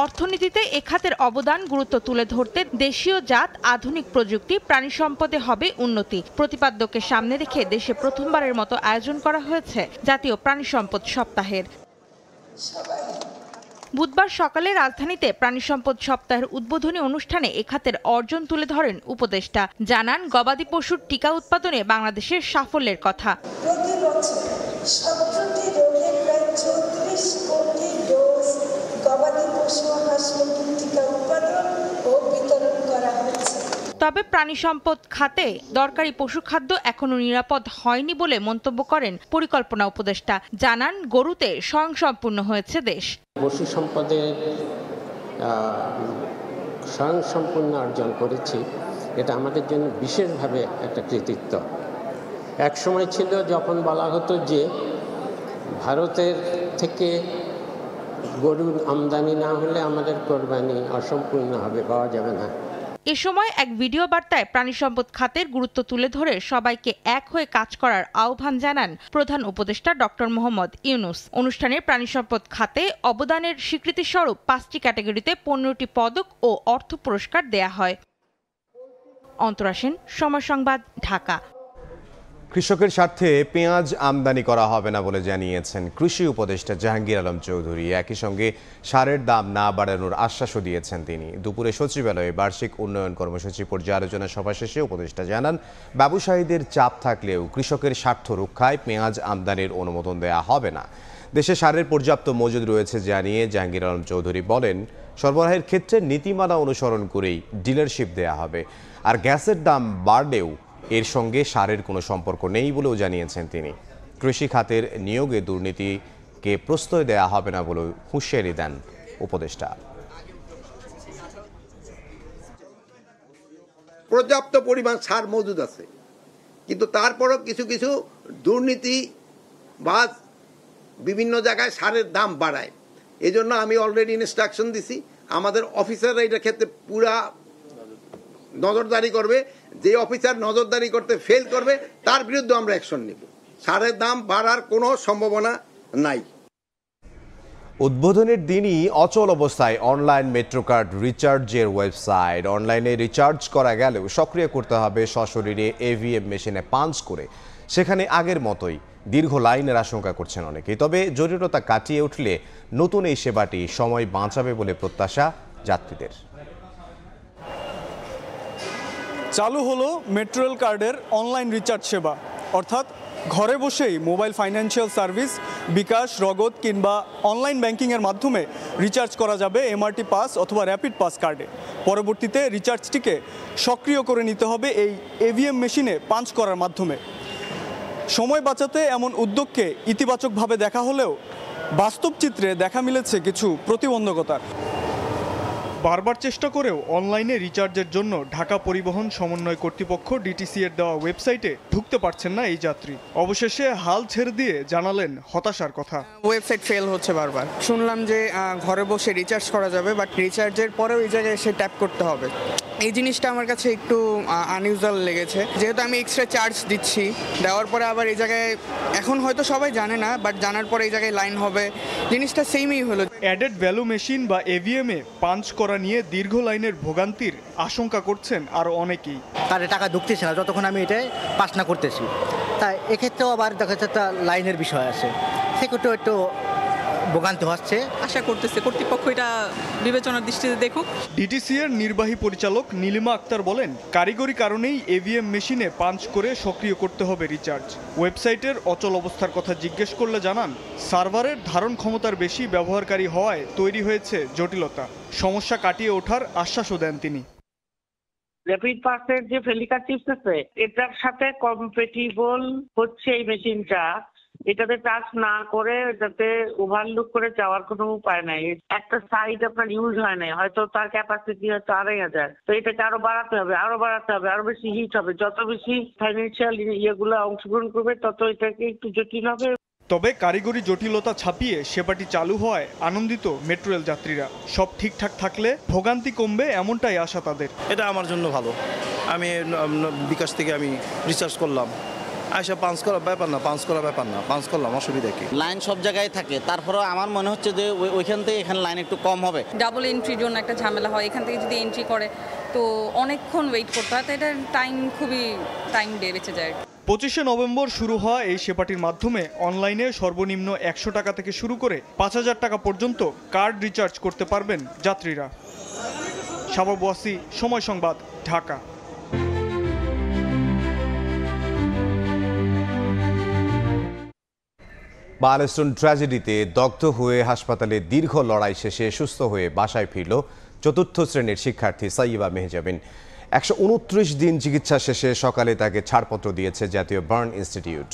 অর্থনীতিতে এ খাতের অবদান গুরুত্ব তুলে ধরতে দেশীয় জাত আধুনিক প্রযুক্তি প্রাণী সম্পদে হবে উন্নতি প্রতিপাদ্যকে সামনে রেখে দেশে প্রথমবারের মতো আয়োজন করা হয়েছে জাতীয় প্রাণী সম্পদ সপ্তাহের। বুধবার সকালে রাজধানীতে প্রাণী সম্পদ সপ্তাহের উদ্বোধনী অনুষ্ঠানে এ খাতের অর্জন তুলে ধরেন উপদেষ্টা। জানান, গবাদি পশুর টিকা উৎপাদনে বাংলাদেশের সাফল্যের কথা। প্রতি বছর 17টি রোগের প্রায় 34 কোটি ডোজ গবাদি পশু হাঁস-মুরগির টিকা উৎপাদন ও বিতরণ করা হয়েছে। তবে প্রাণী সম্পদ খাতে দরকারি পশুখাদ্য এখনো নিরাপদ হয়নি বলে মন্তব্য করেন পরিকল্পনা উপদেষ্টা। জানান, গরুতে স্বয়ংসম্পূর্ণ হয়েছে দেশ। পশু সম্পদের স্বয়ংসম্পূর্ণ অর্জন করেছি, এটা আমাদের জন্য বিশেষভাবে একটা কৃতিত্ব। এক সময় ছিল যখন বলা হতো যে ভারতের থেকে গরুর আমদানি না হলে আমাদের কোরবানি অসম্পূর্ণ হবে, পাওয়া যাবে না। এ সময় এক ভিডিও বার্তায় প্রাণী সম্পদ খাতের গুরুত্ব তুলে ধরে সবাইকে এক হয়ে কাজ করার আহ্বান জানান প্রধান উপদেষ্টা ডক্টর মোহাম্মদ ইউনূস। অনুষ্ঠানে প্রাণী সম্পদ খাতে অবদানের স্বীকৃতিস্বরূপ 5টি ক্যাটাগরিতে 15টি পদক ও অর্থ পুরস্কার দেয়া হয়। অন্তরা সেন, সময় সংবাদ, ঢাকা। কৃষকের স্বার্থে পেঁয়াজ আমদানি করা হবে না বলে জানিয়েছেন কৃষি উপদেষ্টা জাহাঙ্গীর আলম চৌধুরী। একই সঙ্গে সারের দাম না বাড়ানোর আশ্বাসও দিয়েছেন তিনি। দুপুরে সচিবালয়ে বার্ষিক উন্নয়ন কর্মসূচি পর্যালোচনা সভা শেষে উপদেষ্টা জানান, ব্যবসায়ীদের চাপ থাকলেও কৃষকের স্বার্থ রক্ষায় পেঁয়াজ আমদানির অনুমোদন দেয়া হবে না। দেশে সারের পর্যাপ্ত মজুদ রয়েছে জানিয়ে জাহাঙ্গীর আলম চৌধুরী বলেন, সরবরাহের ক্ষেত্রে নীতিমালা অনুসরণ করেই ডিলারশিপ দেয়া হবে। আর গ্যাসের দাম বাড়লেও এর সঙ্গে সারের কোনো সম্পর্ক নেই বলেও জানিয়েছেন তিনি। কৃষি খাতের নিয়োগে দুর্নীতিকে প্রশ্রয় দেয়া হবে না বলেও হুঁশিয়ারি দেন উপদেষ্টা। পর্যাপ্ত পরিমাণ সার মজুদ আছে, কিন্তু তারপরও কিছু কিছু দুর্নীতিবাজ বিভিন্ন জায়গায় সারের দাম বাড়ায়। এই জন্য আমি অলরেডি ইনস্ট্রাকশন দিছি, আমাদের অফিসাররা এটার ক্ষেত্রে পুরা নজরদারি করবে। যে অফিসার নজরদারি করতে ফেল করবে তার বিরুদ্ধে আমরা অ্যাকশন নেব। সারের দাম বাড়ার কোনো সম্ভাবনা নাই। উদ্বোধনের দিনই অচল অবস্থায় অনলাইন মেট্রো কার্ড রিচার্জের ওয়েবসাইট। অনলাইনে রিচার্জ করা গেলেও সক্রিয় করতে হবে সশরীরে এভিএম মেশিনে পাঞ্চ করে। সেখানে আগের মতোই দীর্ঘ লাইনের আশঙ্কা করছেন অনেকেই। তবে জটিলতা কাটিয়ে উঠলে নতুন এই সেবাটি সময় বাঁচাবে বলে প্রত্যাশা যাত্রীদের। চালু হলো মেট্রো রেল কার্ডের অনলাইন রিচার্জ সেবা, অর্থাৎ ঘরে বসেই মোবাইল ফাইন্যান্সিয়াল সার্ভিস, বিকাশ, নগদ কিংবা অনলাইন ব্যাংকিংয়ের মাধ্যমে রিচার্জ করা যাবে এমআরটি পাস অথবা র্যাপিড পাস কার্ডে। পরবর্তীতে রিচার্জটিকে সক্রিয় করে নিতে হবে এই এভিএম মেশিনে পাঞ্চ করার মাধ্যমে। সময় বাঁচাতে এমন উদ্যোগকে ইতিবাচকভাবে দেখা হলেও বাস্তব চিত্রে দেখা মিলেছে কিছু প্রতিবন্ধকতার। বারবার চেষ্টা করেও অনলাইনে রিচার্জের জন্য ঢাকা পরিবহন সমন্বয় কর্তৃপক্ষ ডিটিসি এর দেওয়া ওয়েবসাইটে ঢুকতে পারছেন না এই যাত্রী। অবশেষে হাল ছেড়ে দিয়ে জানালেন হতাশার কথা। ওয়েবসাইট ফেল হচ্ছে বারবার। শুনলাম যে ঘরে বসে রিচার্জ করা যাবে, বাট রিচার্জের পরেও এই জায়গায় এসে ট্যাপ করতে হবে। এই জিনিসটা আমার কাছে একটু আনইউজুয়াল লেগেছে, যেহেতু আমি এক্সট্রা চার্জ দিচ্ছি, দেওয়ার পরে আবার এই জায়গায় এখন হয়তো সবাই জানে না, বাট জানার পরে এই জায়গায় লাইন হবে, জিনিসটা সেমই হলো। অ্যাডেড ভ্যালু মেশিন বা এভিএমে পাঞ্চ করা নিয়ে দীর্ঘ লাইনের ভোগান্তির আশঙ্কা করছেন আরও অনেকেই। কার্ডে টাকা ঢুকতেছে না যতক্ষণ আমি এটা পাস না করতেছি, তাই এক্ষেত্রেও আবার দেখা যাচ্ছে একটা লাইনের বিষয় আছে, সেক্ষেত্রেও একটু ভোগান্তি হচ্ছে। আশা করতেছে কর্তৃপক্ষ এটা বিবেচনার দৃষ্টিতে দেখুক। ডিটিসি এর নির্বাহী পরিচালক নীলিমা আক্তার বলেন, কারিগরি কারণেই এভিএম মেশিনে পাঞ্চ করে সক্রিয় করতে হবে রিচার্জ। ওয়েবসাইটের অচল অবস্থার কথা জিজ্ঞেস করলে জানান, সার্ভারের ধারণ ক্ষমতার বেশি ব্যবহারকারী হওয়ায় তৈরি হয়েছে জটিলতা। সমস্যা কাটিয়ে ওঠার আশ্বাসও দেন তিনি। র্যাপিড পাসের যে ফেলিকা চিপস আছে, এটার সাথে কম্পেটিবল হচ্ছে এই মেশিনটা। এটাতে টাচ না করে এটাতে ওভারলুক করে যাওয়ার কোনো উপায় নাই। একটা সাইড আপনার ইউজ হয় নাই, হয়তো তার ক্যাপাসিটি হয়তো 2500, তো এটাকে আরো বাড়াতে হবে, আরো বেশি হিট হবে। যত বেশি ফাইন্যান্সিয়াল ইয়েগুলো অংশগ্রহণ করবে তত এটাকে একটু জটিল হবে। তবে কারিগরি জটিলতা ছাপিয়ে সেবাটি চালু হওয়ায় আনন্দিত মেট্রো রেল যাত্রীরা। সব ঠিকঠাক থাকলে ভোগান্তি কমবে এমনটাই আশা তাদের। এটা আমার জন্য ভালো। আমি বিকাশ থেকে আমি রিচার্জ করলাম, আইসা পাঞ্চ করা ব্যাপার না, পাঞ্চ করলাম, অসুবিধা কি? লাইন সব জায়গায় থাকে, তারপরেও আমার মনে হচ্ছে যে ওইখান থেকে এখানে লাইন একটু কম হবে। ডাবল এন্ট্রির জন্য একটা ঝামেলা হয়, এখান থেকে যদি এন্ট্রি করে তো অনেকক্ষণ ওয়েট করতে হয়, তো এটা খুবই টাইম বেঁচে যায়। 25শে নভেম্বর শুরু হওয়া এই সেবাটির মাধ্যমে অনলাইনে সর্বনিম্ন 100 টাকা থেকে শুরু করে 5000 টাকা পর্যন্ত কার্ড রিচার্জ করতে পারবেন যাত্রীরা। শাবাব ওয়াসি, সময় সংবাদ, ঢাকা। মাইলস্টোন ট্র্যাজেডিতে দগ্ধ হয়ে হাসপাতালে দীর্ঘ লড়াই শেষে সুস্থ হয়ে বাসায় ফিরল চতুর্থ শ্রেণীর শিক্ষার্থী সাইয়্যিবা মেহজাবিন। 129 দিন চিকিৎসা শেষে সকালে তাকে ছাড়পত্র দিয়েছে জাতীয় বার্ন ইনস্টিটিউট।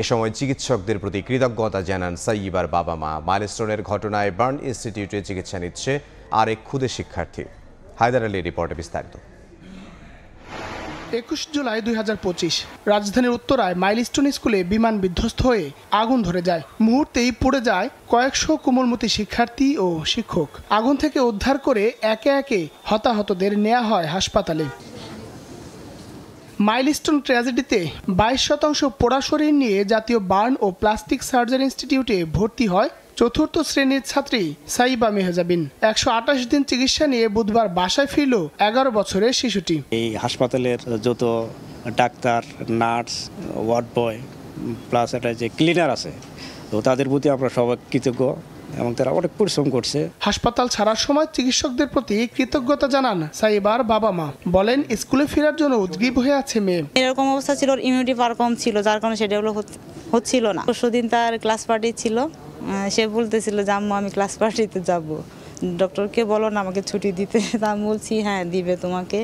এ সময় চিকিৎসকদের প্রতি কৃতজ্ঞতা জানান সাইয়্যিবার বাবা মা। মাইলস্টোনের ঘটনায় বার্ন ইনস্টিটিউটে চিকিৎসা নিচ্ছে আরেক ক্ষুদে শিক্ষার্থী। হায়দার আলীর রিপোর্টে বিস্তারিত। 21 জুলাই 2025 রাজধানীর উত্তরায় মাইলস্টোন স্কুলে বিমান বিধ্বস্ত হয়ে আগুন ধরে যায়। মুহূর্তেই পুড়ে যায় কয়েকশো কোমলমতি শিক্ষার্থী ও শিক্ষক। আগুন থেকে উদ্ধার করে একে একে হতাহতদের নেওয়া হয় হাসপাতালে। মাইলস্টোন ট্র্যাজেডিতে 22% পোড়া শরীর নিয়ে জাতীয় বার্ন ও প্লাস্টিক সার্জারি ইনস্টিটিউটে ভর্তি হয় চতুর্থ শ্রেণীর ছাত্রী সাইয়্যিবা মেহজাবিন। 128 দিন চিকিৎসা নিয়ে বুধবার বাসায় ফিরল 11 বছরের শিশুটি। এই হাসপাতালের যত doctor, nurse, ward boy plus একটা যে ক্লিনার আছে, তো তাদের প্রতি আমরা সবাই কৃতজ্ঞ এবং তারা অনেক পরিশ্রম করছে। হাসপাতাল ছাড়ার সময় চিকিৎসকদের প্রতি কৃতজ্ঞতা জানান সাইয়্যিবার বাবা মা। বলেন, স্কুলে ফেরার জন্য উদ্গ্রীব হয়ে আছে মেয়ে। এরকম অবস্থা ছিল, ইমিউনিটি পাওয়ার কম ছিল, যার কারণে সে ডেভেলপ হচ্ছিল না। পরশুদিন তার ক্লাস পার্টি ছিল, সে বলতেছিল যে আম্মু আমি ক্লাস পার্টিতে যাব, ডক্টরকে বলো না আমাকে ছুটি দিতে। তা আমি বলছি হ্যাঁ দিবে তোমাকে।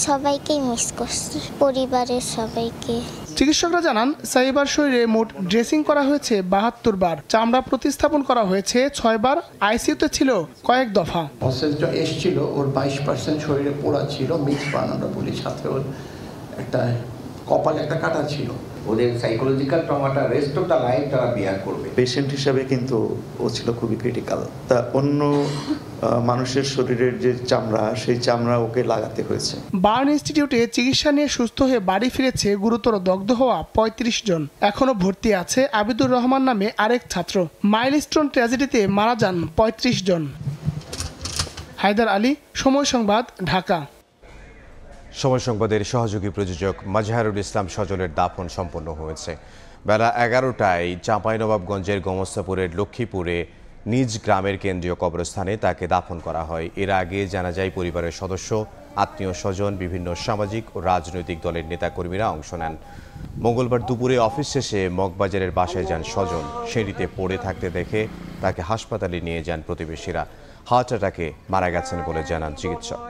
সবাইকেই মিস করছি, পরিবারের সবাইকে। চিকিৎসকরা জানান সাইবার শরীরে মোট ড্রেসিং করা হয়েছে 72 বার, চামড়া প্রতিস্থাপন করা হয়েছে 6 বার, আইসিইউতে ছিল কয়েক দফা। অসেসটা এসেছিল, ওর 22% শরীরে পোড়া ছিল, মিক্স বানানো বলি, সাথে ওর একটা কপালে একটা কাটা ছিল। ওদের সাইকোলজিক্যাল ট্রমাটা রেস্ট অফ দ্য লাইফ তারা বিয়ার করবে। পেশেন্ট হিসাবে কিন্তু ও ছিল খুবই ক্রিটিক্যাল। তা অন্য মানুষের শরীরের যে চামড়া, সেই চামড়া ওকে লাগাতে হয়েছে। বার্ন ইনস্টিটিউটে চিকিৎসা নিয়ে সুস্থ হয়ে বাড়ি ফিরেছে গুরুতর দগ্ধ হওয়া 35 জন। এখনো ভর্তি আছে আবিদুর রহমান নামে আরেক ছাত্র। মাইলস্টোন ট্র্যাজেডিতে মারা যান 35 জন। হায়দার আলী, সময় সংবাদ, ঢাকা। সময় সংবাদের সহযোগী প্রযোজক মাজহারুল ইসলাম সজলের দাফন সম্পন্ন হয়েছে। বেলা 11টায় চাঁপাইনবাবগঞ্জের গোমস্তাপুরের লক্ষ্মীপুরে নিজ গ্রামের কেন্দ্রীয় কবরস্থানে তাকে দাফন করা হয়। এর আগে জানা যায় পরিবারের সদস্য, আত্মীয় স্বজন, বিভিন্ন সামাজিক ও রাজনৈতিক দলের নেতাকর্মীরা অংশ নেন। মঙ্গলবার দুপুরে অফিস শেষে মগবাজারের বাসায় যান স্বজন। সিঁড়িতে পড়ে থাকতে দেখে তাকে হাসপাতালে নিয়ে যান প্রতিবেশীরা। হার্ট অ্যাটাকে মারা গেছেন বলে জানান চিকিৎসক।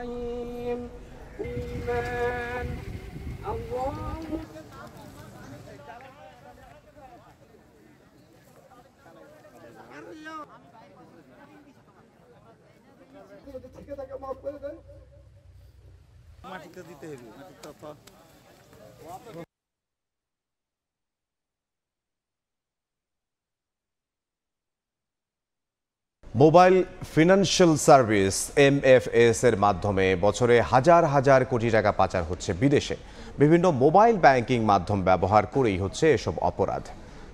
মোবাইল ফিনান্সিয়াল সার্ভিস MFS এর মাধ্যমে বছরে হাজার হাজার কোটি টাকা পাচার হচ্ছে বিদেশে। বিভিন্ন মোবাইল ব্যাংকিং মাধ্যম ব্যবহার করেই হচ্ছে এসব অপরাধ।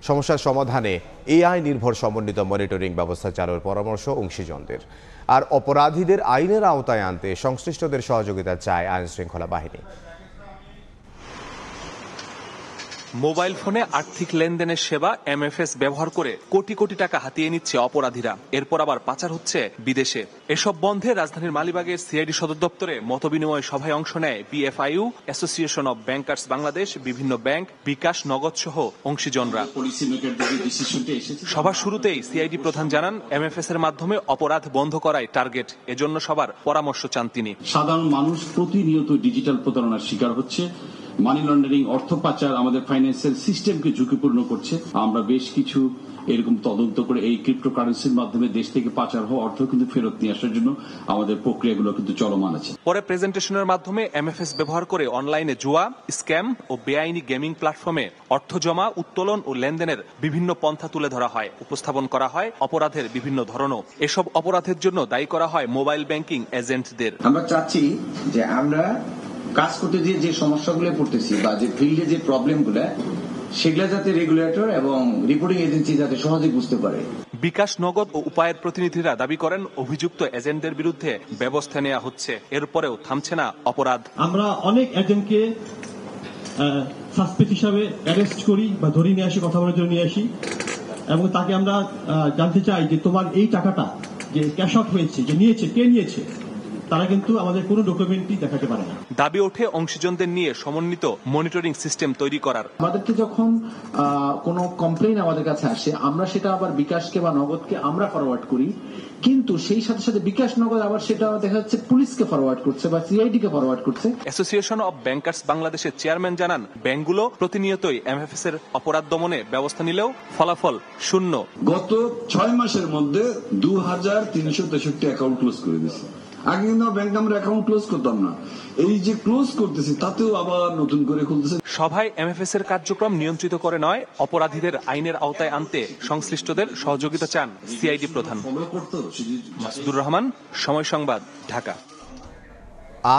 সমস্যার সমাধানে AI নির্ভর সমন্বিত মনিটরিং ব্যবস্থা চালুর পরামর্শ অংশীজনদের। আর অপরাধীদের আইনের আওতায় আনতে সংশ্লিষ্টদের সহযোগিতা চায় আইন শৃঙ্খলা বাহিনী। মোবাইল ফোনে আর্থিক লেনদেনের সেবা MFS ব্যবহার করে কোটি কোটি টাকা হাতিয়ে নিচ্ছে অপরাধীরা, এরপর আবার পাচার হচ্ছে বিদেশে। এসব বন্ধে রাজধানীর মালিবাগের CID সদর দপ্তরে মতবিনিময় সভায় অংশ নেয় BFIU, association of bankers Bangladesh, বিভিন্ন ব্যাংক, বিকাশ, নগদ সহ অংশীজনরা। সভার শুরুতেই CID প্রধান জানান MFS এর মাধ্যমে অপরাধ বন্ধ করাই টার্গেট, এজন্য সবার পরামর্শ চান তিনি। সাধারণ মানুষ প্রতিনিয়ত ডিজিটাল প্রতারণার শিকার হচ্ছে। মানি লন্ডারিং, অর্থ পাচার আমাদের ফাইন্যান্সিয়াল সিস্টেমকে ঝুঁকিপূর্ণ করছে। আমরা বেশ কিছু এরকম তদন্ত করে এই ক্রিপ্টোকারেন্সির মাধ্যমে দেশ থেকে পাচার হওয়া অর্থ কিন্তু ফেরত নিয়ে আসার জন্য আমাদের প্রক্রিয়াগুলো কিন্তু চলমান আছে। পরে প্রেজেন্টেশনের মাধ্যমে MFS ব্যবহার করে অনলাইনে জুয়া, স্ক্যাম ও বেআইনি গেমিং প্ল্যাটফর্মে অর্থ জমা, উত্তোলন ও লেনদেনের বিভিন্ন পন্থা তুলে ধরা হয়। উপস্থাপন করা হয় অপরাধের বিভিন্ন ধরনও। এসব অপরাধের জন্য দায়ী করা হয় মোবাইল ব্যাংকিং এজেন্টদের। আমরা চাচ্ছি যে আমরা কাজ করতে গিয়ে যে সমস্যাগুলো পড়তেছি বা যে ফিল্ডে যে প্রবলেমগুলো, সেগুলো যাতে রেগুলেটর এবং রিপোর্টিং এজেন্সি যাতে সহজে বুঝতে পারে। বিকাশ, নগদ ও উপায়ের প্রতিনিধিরা দাবি করেন অভিযুক্ত এজেন্টদের বিরুদ্ধে ব্যবস্থা নেওয়া হচ্ছে, এরপরেও থামছে না অপরাধ। আমরা অনেক এজেন্টকে সাসপেক্ট হিসাবে অ্যারেস্ট করি বা ধরে নিয়ে আসি, কথা বলার জন্য নিয়ে আসি, এবং তাকে আমরা জানতে চাই যে তোমার এই টাকাটা যে ক্যাশ আউট হয়েছে, যে নিয়েছে, কে নিয়েছে, তারা কিন্তু আমাদের কোনো ডকুমেন্টই দেখাতে পারে না। দাবি ওঠে অংশীজনদের নিয়ে সমন্বিত মনিটরিং সিস্টেম তৈরি করার। আমাদেরকে যখন কোনো কমপ্লেইন আমাদের কাছে আসে, আমরা সেটা আবার বিকাশকে বা নগদকে আমরা ফরওয়ার্ড করি, কিন্তু সেই সাথে সাথে বিকাশ, নগদ আবার সেটা দেখা যাচ্ছে পুলিশকে ফরওয়ার্ড করছে বা CID কে ফরওয়ার্ড করছে। অ্যাসোসিয়েশন অব ব্যাংকার্স বাংলাদেশের চেয়ারম্যান জানান ব্যাংকগুলো প্রতিনিয়তই MFS এর অপরাধ দমনে ব্যবস্থা নিলেও ফলাফল শূন্য। গত 6 মাসের মধ্যে 2363 অ্যাকাউন্ট ক্লোজ করে দিয়েছে। আগে কিন্তু ব্যাংক আমরা অ্যাকাউন্ট ক্লোজ করতাম না, এই যে ক্লোজ করতেছি তাতেও আবার নতুন করে খুলতেছে। সভায় MFS এর কার্যক্রম নিয়ন্ত্রিত করে নয়, অপরাধীদের আইনের আওতায় আনতে সংশ্লিষ্টদের সহযোগিতা চান CID প্রধান। মাসুদুর রহমান, সময় সংবাদ, ঢাকা।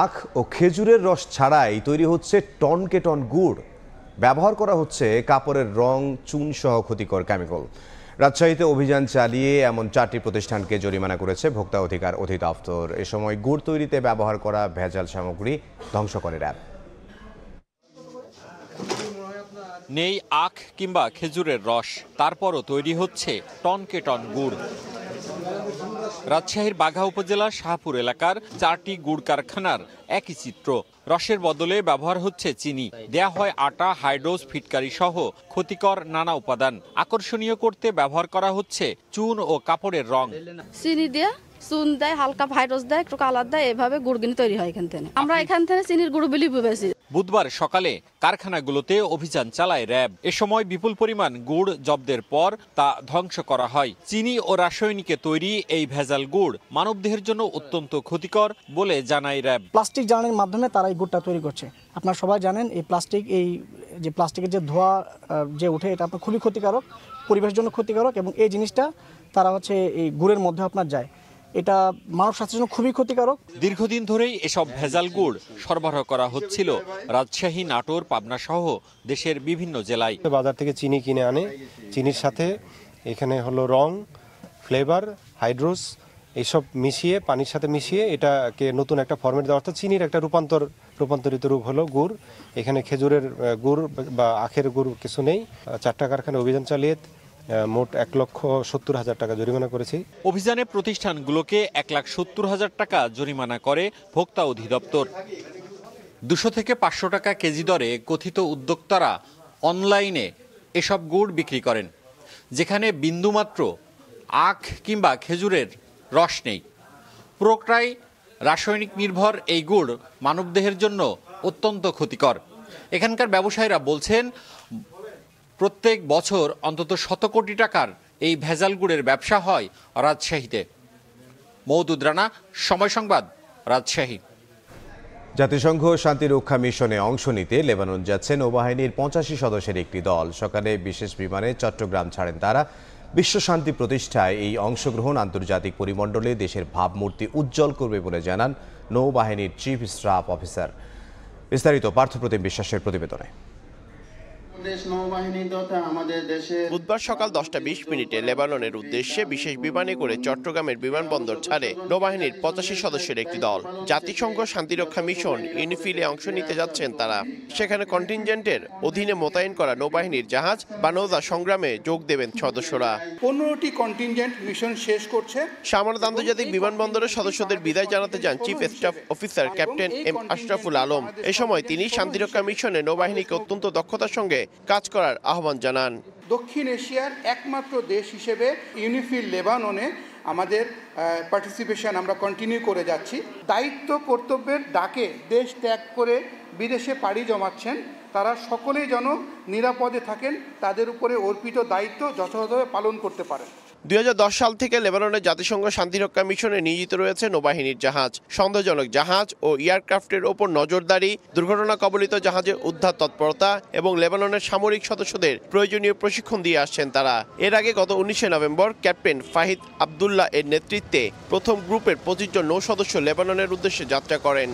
আখ ও খেজুরের রস ছাড়াই তৈরি হচ্ছে টনকে টন গুড়। ব্যবহার করা হচ্ছে কাপড়ের রং, চুন সহ ক্ষতিকর কেমিক্যাল। রাজশাহীতে অভিযান চালিয়ে এমন 4টি প্রতিষ্ঠানকে জরিমানা করেছে ভোক্তা অধিকার অধিদপ্তর। এ সময় গুড় তৈরিতে ব্যবহার করা ভেজাল সামগ্রী ধ্বংস করে র্যাব। নেই আখ কিংবা খেজুরের রস, তারপরও তৈরি হচ্ছে টনকে টন গুড়। রাজশাহীর বাঘা উপজেলার শাহপুর এলাকার 4টি গুড় কারখানার একই চিত্র। রসের বদলে ব্যবহার হচ্ছে চিনি, দেয়া হয় আটা, হাইড্রোজ, ফিটকারি সহ ক্ষতিকর নানা উপাদান। আকর্ষণীয় করতে ব্যবহার করা হচ্ছে চুন ও কাপড়ের রং। চিনি দিয়ে চুন দেয়, হালকা ভাইরাস দেয়, একটু কালার দেয়, এভাবে গুড়গিনি তৈরি হয় এখান থেকে। আমরা এখান থেকে চিনির গুড় বিলি পেয়েছি। বুধবার সকালে কারখানাগুলোতে অভিযান চালায় র্যাব। এ সময় বিপুল পরিমাণ গুড় জব্দের পর তা ধ্বংস করা হয়। চিনি ও রাসায়নিকে তৈরি এই ভেজাল গুড় মানবদেহের জন্য অত্যন্ত ক্ষতিকর বলে জানায় র্যাব। প্লাস্টিক জ্বালানির মাধ্যমে তারা এই গুড়টা তৈরি করছে। আপনারা সবাই জানেন এই প্লাস্টিকের যে ধোঁয়া যে উঠে, এটা আপনার খুবই ক্ষতিকারক, পরিবেশের জন্য ক্ষতিকারক, এবং এই জিনিসটা তারা এই গুড়ের মধ্যে আপনার যায়, এটা মানব স্বাস্থ্যের জন্য খুবই ক্ষতিকারক। দীর্ঘদিন ধরেই এসব ভেজাল গুড় সরবরাহ করা হচ্ছিল রাজশাহী, নাটোর, পাবনা সহ দেশের বিভিন্ন জেলায়। বাজার থেকে চিনি কিনে আনে, চিনির সাথে এখানে হলো রং, ফ্লেভার, হাইড্রোজ এইসব মিশিয়ে, পানির সাথে মিশিয়ে এটাকে নতুন একটা ফরম্যাট দেওয়া, অর্থাৎ চিনির একটা রূপান্তরিত রূপ হলো গুড়। এখানে খেজুরের গুড় বা আখের গুড় কিছু নেই। 4টা কারখানা অভিযান চালিয়ে মোট 1,70,000 টাকা জরিমানা করেছি। অভিযানে প্রতিষ্ঠানগুলোকে 1,70,000 টাকা জরিমানা করে ভোক্তা অধিদপ্তর। 200 থেকে 500 টাকা কেজি দরে কথিত উদ্যোক্তারা অনলাইনে এসব গুড় বিক্রি করেন, যেখানে বিন্দুমাত্র আখ কিংবা খেজুরের রস নেই। পুরোটাই রাসায়নিক নির্ভর এই গুড় মানবদেহের জন্য অত্যন্ত ক্ষতিকর। এখানকার ব্যবসায়ীরা বলছেন, প্রত্যেক বছর অন্তত 100 কোটি টাকার এই ভেজাল গুড়ের ব্যবসা হয় রাজশাহীতে। মওদুদ রানা, সময় সংবাদ, রাজশাহী। জাতিসংঘ শান্তিরক্ষা মিশনে অংশ নিতে লেবানন যাচ্ছে নৌবাহিনীর 85 সদস্যের একটি দল। সকালে বিশেষ বিমানে চট্টগ্রাম ছাড়েন তারা। বিশ্ব শান্তি প্রতিষ্ঠায় এই অংশগ্রহণ আন্তর্জাতিক পরিমণ্ডলে দেশের ভাবমূর্তি উজ্জ্বল করবে বলে জানান নৌবাহিনীর চিফ স্টাফ অফিসার। বিস্তারিত পার্থপ্রতিম বিশ্বাসের প্রতিবেদনে। বুধবার সকাল 10:20 লেবাননের উদ্দেশ্যে বিশেষ বিমানে করে চট্টগ্রামের বিমানবন্দর ছাড়ে নৌবাহিনীর 85 সদস্যের একটি দল। জাতিসংঘ শান্তিরক্ষা মিশন ইউনিফিলে অংশ নিতে যাচ্ছেন তারা। সেখানে কন্টিনজেন্টের অধীনে মোতায়েন করা নৌবাহিনীর জাহাজ বা নৌদা সংগ্রামে যোগ দেবেন সদস্যরা। 15টি কন্টিনজেন্ট মিশন শেষ করছে। শাহমারাত আন্তর্জাতিক বিমানবন্দরের সদস্যদের বিদায় জানাতে যান chief staff officer captain M Ashraful Alam. এ সময় তিনি শান্তিরক্ষা মিশনে নৌবাহিনীকে অত্যন্ত দক্ষতার সঙ্গে কাজ করার আহ্বান জানান। দক্ষিণ এশিয়ার একমাত্র দেশ হিসেবে ইউনিফিল লেবাননে আমাদের পার্টিসিপেশন আমরা কন্টিনিউ করে যাচ্ছি। দায়িত্ব কর্তব্যের ডাকে দেশ ত্যাগ করে বিদেশে পাড়ি জমাচ্ছেন তারা সকলেই যেন নিরাপদে থাকেন, তাদের উপরে অর্পিত দায়িত্ব যথাযথভাবে পালন করতে পারেন। 2010 সাল থেকে লেবাননের জাতিসংঘ শান্তিরক্ষা মিশনে নিয়োজিত রয়েছে নৌবাহিনীর জাহাজ। সন্দেহজনক জাহাজ ও এয়ারক্রাফটের ওপর নজরদারি, দুর্ঘটনা কবলিত জাহাজে উদ্ধার তৎপরতা এবং লেবাননের সামরিক সদস্যদের প্রয়োজনীয় প্রশিক্ষণ দিয়ে আসছেন তারা। এর আগে গত 19 নভেম্বর ক্যাপ্টেন ফাহিদ আবদুল্লাহ এর নেতৃত্বে প্রথম গ্রুপের 25 জন নৌ সদস্য লেবাননের উদ্দেশ্যে যাত্রা করেন।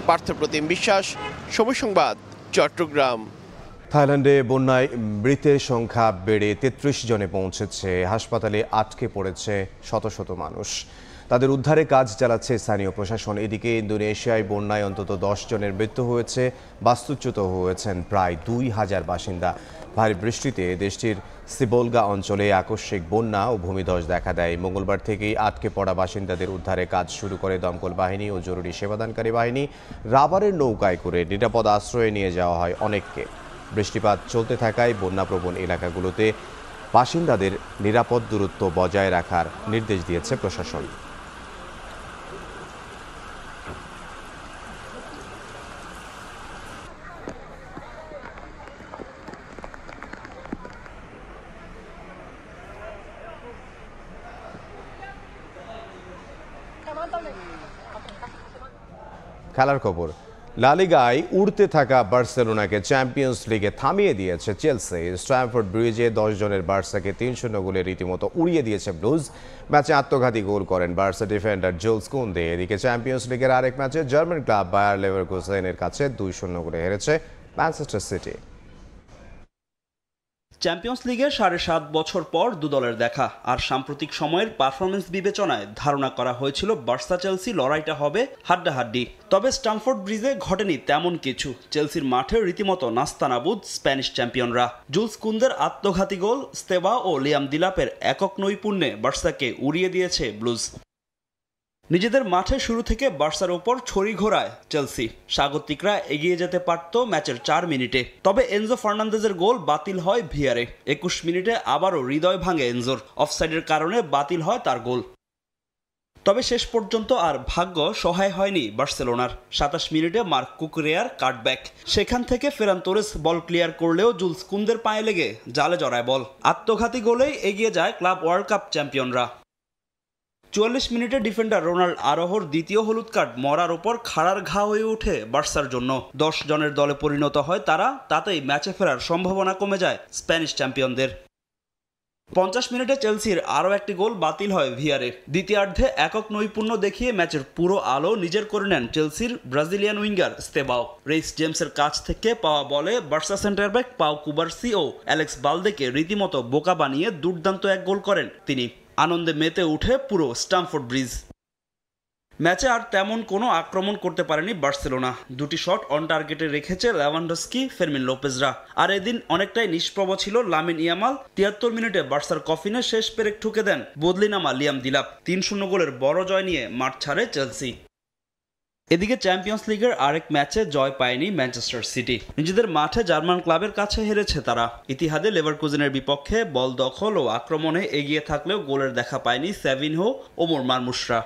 পার্থপ্রতিম বিশ্বাস, সময় সংবাদ, চট্টগ্রাম। থাইল্যান্ডে বন্যায় মৃতের সংখ্যা বেড়ে 33 জনে পৌঁছেছে। হাসপাতালে আটকে পড়েছে শত শত মানুষ। তাদের উদ্ধারে কাজ চালাচ্ছে স্থানীয় প্রশাসন। এদিকে ইন্দোনেশিয়ায় বন্যায় অন্তত 10 জনের মৃত্যু হয়েছে, বাস্তুচ্যুত হয়েছেন প্রায় 2000 বাসিন্দা। ভারী বৃষ্টিতে দেশটির সিবোলগা অঞ্চলে আকস্মিক বন্যা ও ভূমিধস দেখা দেয়। মঙ্গলবার থেকেই আটকে পড়া বাসিন্দাদের উদ্ধারে কাজ শুরু করে দমকল বাহিনী ও জরুরি সেবাদানকারী বাহিনী। রাবারের নৌকায় করে নিরাপদ আশ্রয়ে নিয়ে যাওয়া হয় অনেককে। বৃষ্টিপাত চলতে থাকায় বন্যাপ্রবণ এলাকাগুলোতে বাসিন্দাদের নিরাপদ দূরত্ব বজায় রাখার নির্দেশ দিয়েছে প্রশাসন। খেলার খবর, লা লিগায় উড়তে থাকা বার্সেলোনাকে চ্যাম্পিয়ন্স লিগে থামিয়ে দিয়েছে চেলসি। স্ট্যামফোর্ড ব্রিজে 10 জনের বার্সাকে 3-0 গোলে রীতিমতো উড়িয়ে দিয়েছে ব্লুজ। ম্যাচে আত্মঘাতী গোল করেন বার্সা ডিফেন্ডার জুলস কুন্দে। এদিকে চ্যাম্পিয়ন্স লিগের আরেক ম্যাচে জার্মান ক্লাব বায়ার লেভারকুসেনের কাছে 2-0 গোলে হেরেছে ম্যানচেস্টার সিটি। চ্যাম্পিয়ন্স লিগের 7.5 বছর পর দু দলের দেখা, আর সাম্প্রতিক সময়ের পারফরমেন্স বিবেচনায় ধারণা করা হয়েছিল বার্সা চেলসি লড়াইটা হবে হাড্ডাহাড্ডি। তবে স্ট্যামফোর্ড ব্রিজে ঘটেনি তেমন কিছু। চেলসির মাঠে রীতিমতো নাস্তানাবুদ স্প্যানিশ চ্যাম্পিয়নরা। জুলস কুন্দের আত্মঘাতী গোল, স্তেবা ও লিয়াম দিলাপের একক নৈপুণ্যে বার্সাকে উড়িয়ে দিয়েছে ব্লুজ। নিজেদের মাঠে শুরু থেকে বার্সার ওপর ছড়ি ঘোরায় চেলসি। স্বাগতিকরা এগিয়ে যেতে পারত ম্যাচের 4 মিনিটে, তবে এনজো ফার্নান্দেজের গোল বাতিল হয় ভিআরে। 21 মিনিটে আবারও হৃদয় ভাঙে এনজোর, অফসাইডের কারণে বাতিল হয় তার গোল। তবে শেষ পর্যন্ত আর ভাগ্য সহায় হয়নি বার্সেলোনার। 27 মিনিটে মার্ক কুকুরেয়ার কাটব্যাক, সেখান থেকে ফেরান তোরেস বল ক্লিয়ার করলেও জুলস কুন্দের পায়ে লেগে জালে জড়ায় বল। আত্মঘাতী গোলেই এগিয়ে যায় ক্লাব ওয়ার্ল্ড কাপ চ্যাম্পিয়নরা। 44 মিনিটে ডিফেন্ডার রোনাল্ড আরোহোর দ্বিতীয় হলুদ কার্ড মরার ওপর খাড়ার ঘা হয়ে ওঠে বার্সার জন্য। 10 জনের দলে পরিণত হয় তারা, তাতেই ম্যাচে ফেরার সম্ভাবনা কমে যায় স্প্যানিশ চ্যাম্পিয়নদের। 50 মিনিটে চেলসির আরও একটি গোল বাতিল হয় ভিআরে। দ্বিতীয়ার্ধে একক নৈপুণ্য দেখিয়ে ম্যাচের পুরো আলো নিজের করে নেন চেলসির ব্রাজিলিয়ান উইঙ্গার স্তেবাও। রেইস জেমসের কাছ থেকে পাওয়া বলে বার্সা সেন্টার ব্যাক পাও কুবার্সি ও অ্যালেক্স বালদেকে রীতিমতো বোকা বানিয়ে দুর্দান্ত এক গোল করেন তিনি। আনন্দে মেতে উঠে পুরো স্ট্যামফোর্ড ব্রিজ। ম্যাচে আর তেমন কোনো আক্রমণ করতে পারেনি বার্সেলোনা। 2টি শট অন টার্গেটে রেখেছে লেভানডস্কি, ফেরমিন লোপেজরা। আর এদিন অনেকটাই নিষ্প্রভ ছিল লামিন ইয়ামাল। 73 মিনিটে বার্সার কফিনে শেষ পেরেক ঠুকে দেন বদলিনামা লিয়াম দিলাপ। 3-0 গোলের বড় জয় নিয়ে মাঠ ছাড়ে চেলসি। এদিকে চ্যাম্পিয়ন্স লিগের আরেক ম্যাচে জয় পায়নি ম্যানচেস্টার সিটি। নিজেদের মাঠে জার্মান ক্লাবের কাছে হেরেছে তারা। ইতিহাদে লেভারকুজেনের বিপক্ষে বল দখল ও আক্রমণে এগিয়ে থাকলেও গোলের দেখা পায়নি সেভিনহো, ওমর মারমুশরা।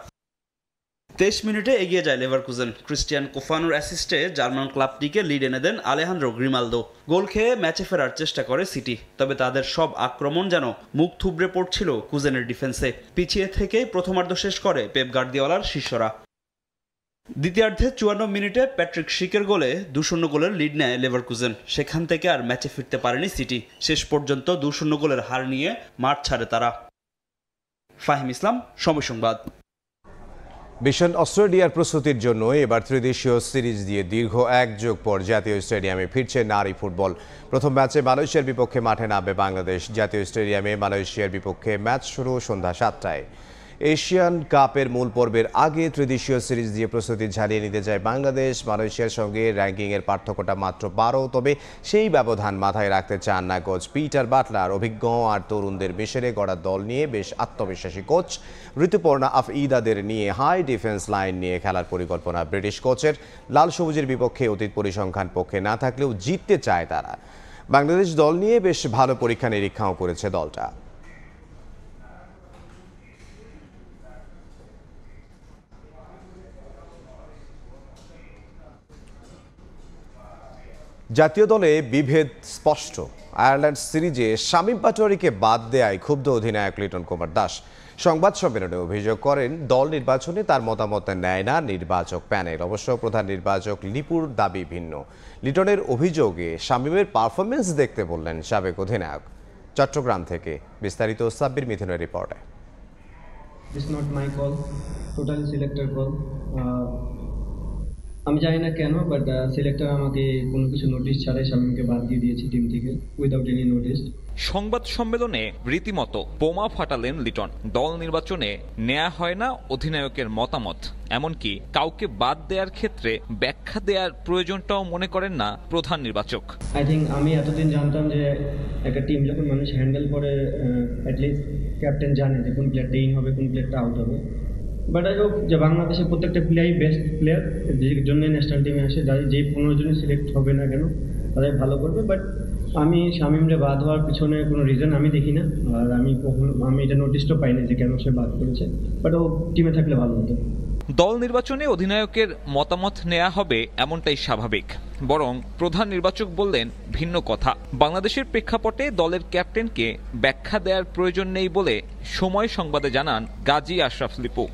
23 মিনিটে এগিয়ে যায় লেভারকুজেন। ক্রিস্টিয়ান কোফানোর অ্যাসিস্টে জার্মান ক্লাবটিকে লিড এনে দেন আলেহান্দ্রো গ্রিমালদো। গোল খেয়ে ম্যাচে ফেরার চেষ্টা করে সিটি, তবে তাদের সব আক্রমণ যেন মুখ থুবড়ে পড়ছিল কুজেনের ডিফেন্সে। পিছিয়ে থেকেই প্রথমার্ধ শেষ করে পেপ গার্দিওলার শিষ্যরা। দ্বিতীয়ার্ধে 54 মিনিটে প্যাট্রিক শিকের গোলে 2-0 গোলের লিড নেয় লেভারকুজেন। সেখান থেকে আর ম্যাচে ফিরতে পারেনি সিটি। শেষ পর্যন্ত 2-0 গোলের হার নিয়ে মাঠ ছাড়ে তারা। ফাহিম ইসলাম, সময় সংবাদ। ভীষণ অস্ট্রেলিয়ার প্রস্তুতির জন্য এবার ত্রিদেশীয় সিরিজ দিয়ে দীর্ঘ এক যুগ পর জাতীয় স্টেডিয়ামে ফিরছে নারী ফুটবল। প্রথম ম্যাচে মালয়েশিয়ার বিপক্ষে মাঠে নামবে বাংলাদেশ। জাতীয় স্টেডিয়ামে মালয়েশিয়ার বিপক্ষে ম্যাচ শুরু সন্ধ্যা 7টায়। এশিয়ান কাপের মূল পর্বের আগে ত্রিদেশীয় সিরিজ দিয়ে প্রস্তুতি ঝালিয়ে নিতে যায় বাংলাদেশ। মালয়েশিয়ার সঙ্গে র্যাঙ্কিংয়ের পার্থক্যটা মাত্র 12, তবে সেই ব্যবধান মাথায় রাখতে চান না কোচ পিটার বাটলার। অভিজ্ঞ আর তরুণদের মিশেরে গড়া দল নিয়ে বেশ আত্মবিশ্বাসী কোচ। ঋতুপর্ণা আফইদাদের নিয়ে হাই ডিফেন্স লাইন নিয়ে খেলার পরিকল্পনা ব্রিটিশ কোচের। লাল সবুজের বিপক্ষে অতীত পরিসংখ্যান পক্ষে না থাকলেও জিততে চায় তারা। বাংলাদেশ দল নিয়ে বেশ ভালো পরীক্ষা নিরীক্ষাও করেছে দলটা। জাতীয় দলে বিভেদ স্পষ্ট। আয়ারল্যান্ড সিরিজে শামীম পাটোয়ারিকে বাদ দেয়ায় ক্ষুব্ধ অধিনায়ক লিটন কুমার দাস। সংবাদ সম্মেলনে অভিযোগ করেন দল নির্বাচনে তার মতামত নেয় না নির্বাচক প্যানেল। অবশ্য প্রধান নির্বাচক লিপুর দাবি ভিন্ন। লিটনের অভিযোগে শামীমের পারফরমেন্স দেখতে বললেন সাবেক অধিনায়ক। চট্টগ্রাম থেকে বিস্তারিত সাব্বির মিথুনের রিপোর্টে। আমি জানি না কেন, বাট সিলেক্টর আমাকে কোনো কিছু নোটিশ ছাড়াই শামীমকে বাদ দিয়ে দিয়েছে টিম থেকে, উইদাউট এনি নোটিশ। সংবাদ সম্মেলনে রীতিমতো বোমা ফাটালেন লিটন। দল নির্বাচনে নেওয়া হয় না অধিনায়কের মতামত, এমনকি কাউকে বাদ দেওয়ার ক্ষেত্রে ব্যাখ্যা দেওয়ার প্রয়োজনটাও মনে করেন না প্রধান নির্বাচক। আই থিঙ্ক আমি এতদিন জানতাম যে একটা টিম যখন মানুষ হ্যান্ডেল করে অ্যাটলিস্ট ক্যাপ্টেন জানে যে কোন প্লেয়ারটা ইন হবে, কোন প্লেয়ারটা আউট হবে। বাট আই হোপ যে বাংলাদেশের প্রত্যেকটা প্লেয়ারই বেস্ট প্লেয়ার, যে জন্য ন্যাশনাল টিমে আসে, যে 15 জনই সিলেক্ট হবে না কেন তারাই ভালো করবে। বাট আমি শামীমরে বাদ হওয়ার পিছনে কোনো রিজন আমি দেখি না, আর আমি এটা নোটিশও পাইনি যে কেন সে বাদ করেছে। বাট ও টিমে থাকলে ভালো হতো। দল নির্বাচনে অধিনায়কের মতামত নেওয়া হবে এমনটাই স্বাভাবিক, বরং প্রধান নির্বাচক বললেন ভিন্ন কথা। বাংলাদেশের প্রেক্ষাপটে দলের ক্যাপ্টেনকে ব্যাখ্যা দেওয়ার প্রয়োজন নেই বলে সময় সংবাদে জানান গাজী আশরাফ লিপু।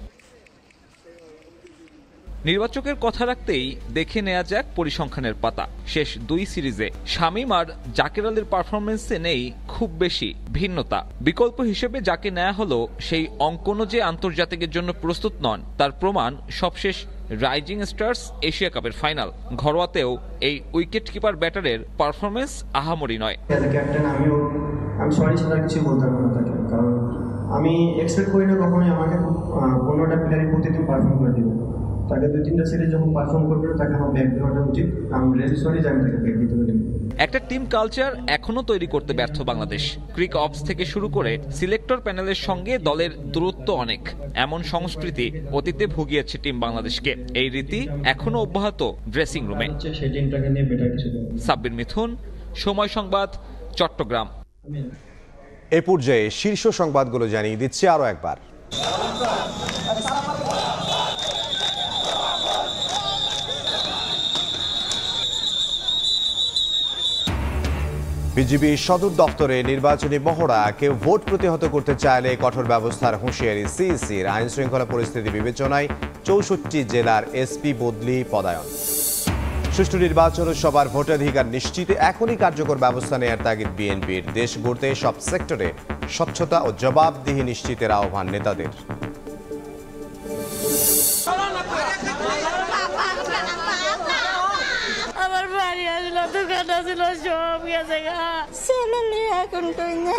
নির্বাচকের কথা রাখতেই দেখে নেওয়া যাক পরিসংখ্যানের পাতা। শেষ 2 সিরিজে শামীম আর জাকের আলীর পারফরমেন্সে নেই খুব বেশি ভিন্নতা। বিকল্প হিসেবে যাকে নেওয়া হলো সেই অঙ্কনও যে আন্তর্জাতিকের জন্য প্রস্তুত নন তার প্রমাণ সবশেষ রাইজিং স্টার্স এশিয়া কাপের ফাইনাল। ঘরোয়াতেও এই উইকেট কিপার ব্যাটারের পারফরমেন্স আহামরি নয়। ক্যাপ্টেন আমিও আমি সরি ছাড়া কিছু বলতে পারবো না তাকে, কারণ আমি এক্সপেক্ট করি না কখনোই আমাকে 15টা প্লেয়ারই প্রতিদিন পারফর্ম করে দেবে। তাকে 2-3টা সিরিজ যখন পারফর্ম করবে তাকে আমার ব্যাক দেওয়াটা উচিত। আমি রিয়েলি সরি যে আমি তাকে ব্যাক দিতে পারি। একটা টিম কালচার এখনো তৈরি করতে ব্যর্থ বাংলাদেশ। ক্রিক অপস থেকে শুরু করে সিলেক্টর প্যানেলের সঙ্গে দলের দূরত্ব অনেক। এমন সংস্কৃতি অতীতে ভুগিয়েছে টিম বাংলাদেশকে। এই রীতি এখনো অব্যাহত ড্রেসিং রুমে। সেই টিমটাকে নিয়ে বেটার কিছু করব। সাব্বির মিথুন, সময় সংবাদ, চট্টগ্রাম। এই পর্যায়ে শীর্ষ সংবাদগুলো জানিয়ে দিচ্ছি আরো একবার। বিজিবি সদর দপ্তরে নির্বাচনী মহড়া, কেউ ভোট প্রতিহত করতে চাইলে কঠোর ব্যবস্থার হুঁশিয়ারি সিইসির। আইন শৃঙ্খলা পরিস্থিতি বিবেচনায় 64 জেলার এসপি বদলি, পদায়ন। সুষ্ঠু নির্বাচন ও সবার ভোটাধিকার নিশ্চিতে এখনই কার্যকর ব্যবস্থা নেয়ার তাগিদ বিএনপির। দেশ গড়তে সব সেক্টরে স্বচ্ছতা ও জবাবদিহি নিশ্চিতের আহ্বান নেতাদের। আমার বাড়ি আসলো, দোকান আসলো, সব গেছে গা। ছেলে নিয়ে এখন কই না।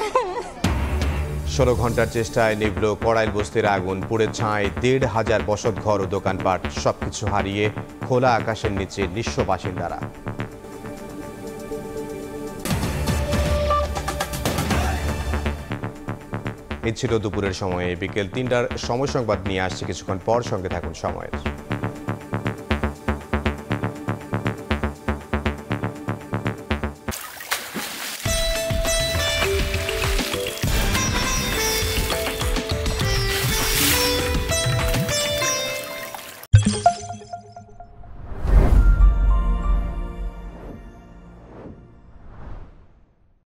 16 ঘন্টার চেষ্টায় নিভল কড়াইল বস্তির আগুন। পুড়ে ছাই 1,500 বসতঘর ও দোকানপাট। সবকিছু হারিয়ে খোলা আকাশের নিচে নিঃস্ব বাসিন্দারা। এই ছিল দুপুরের সময়ে। বিকেল 3টার সময় সংবাদ নিয়ে আসছে কিছুক্ষণ পর। সঙ্গে থাকুন সময়ের।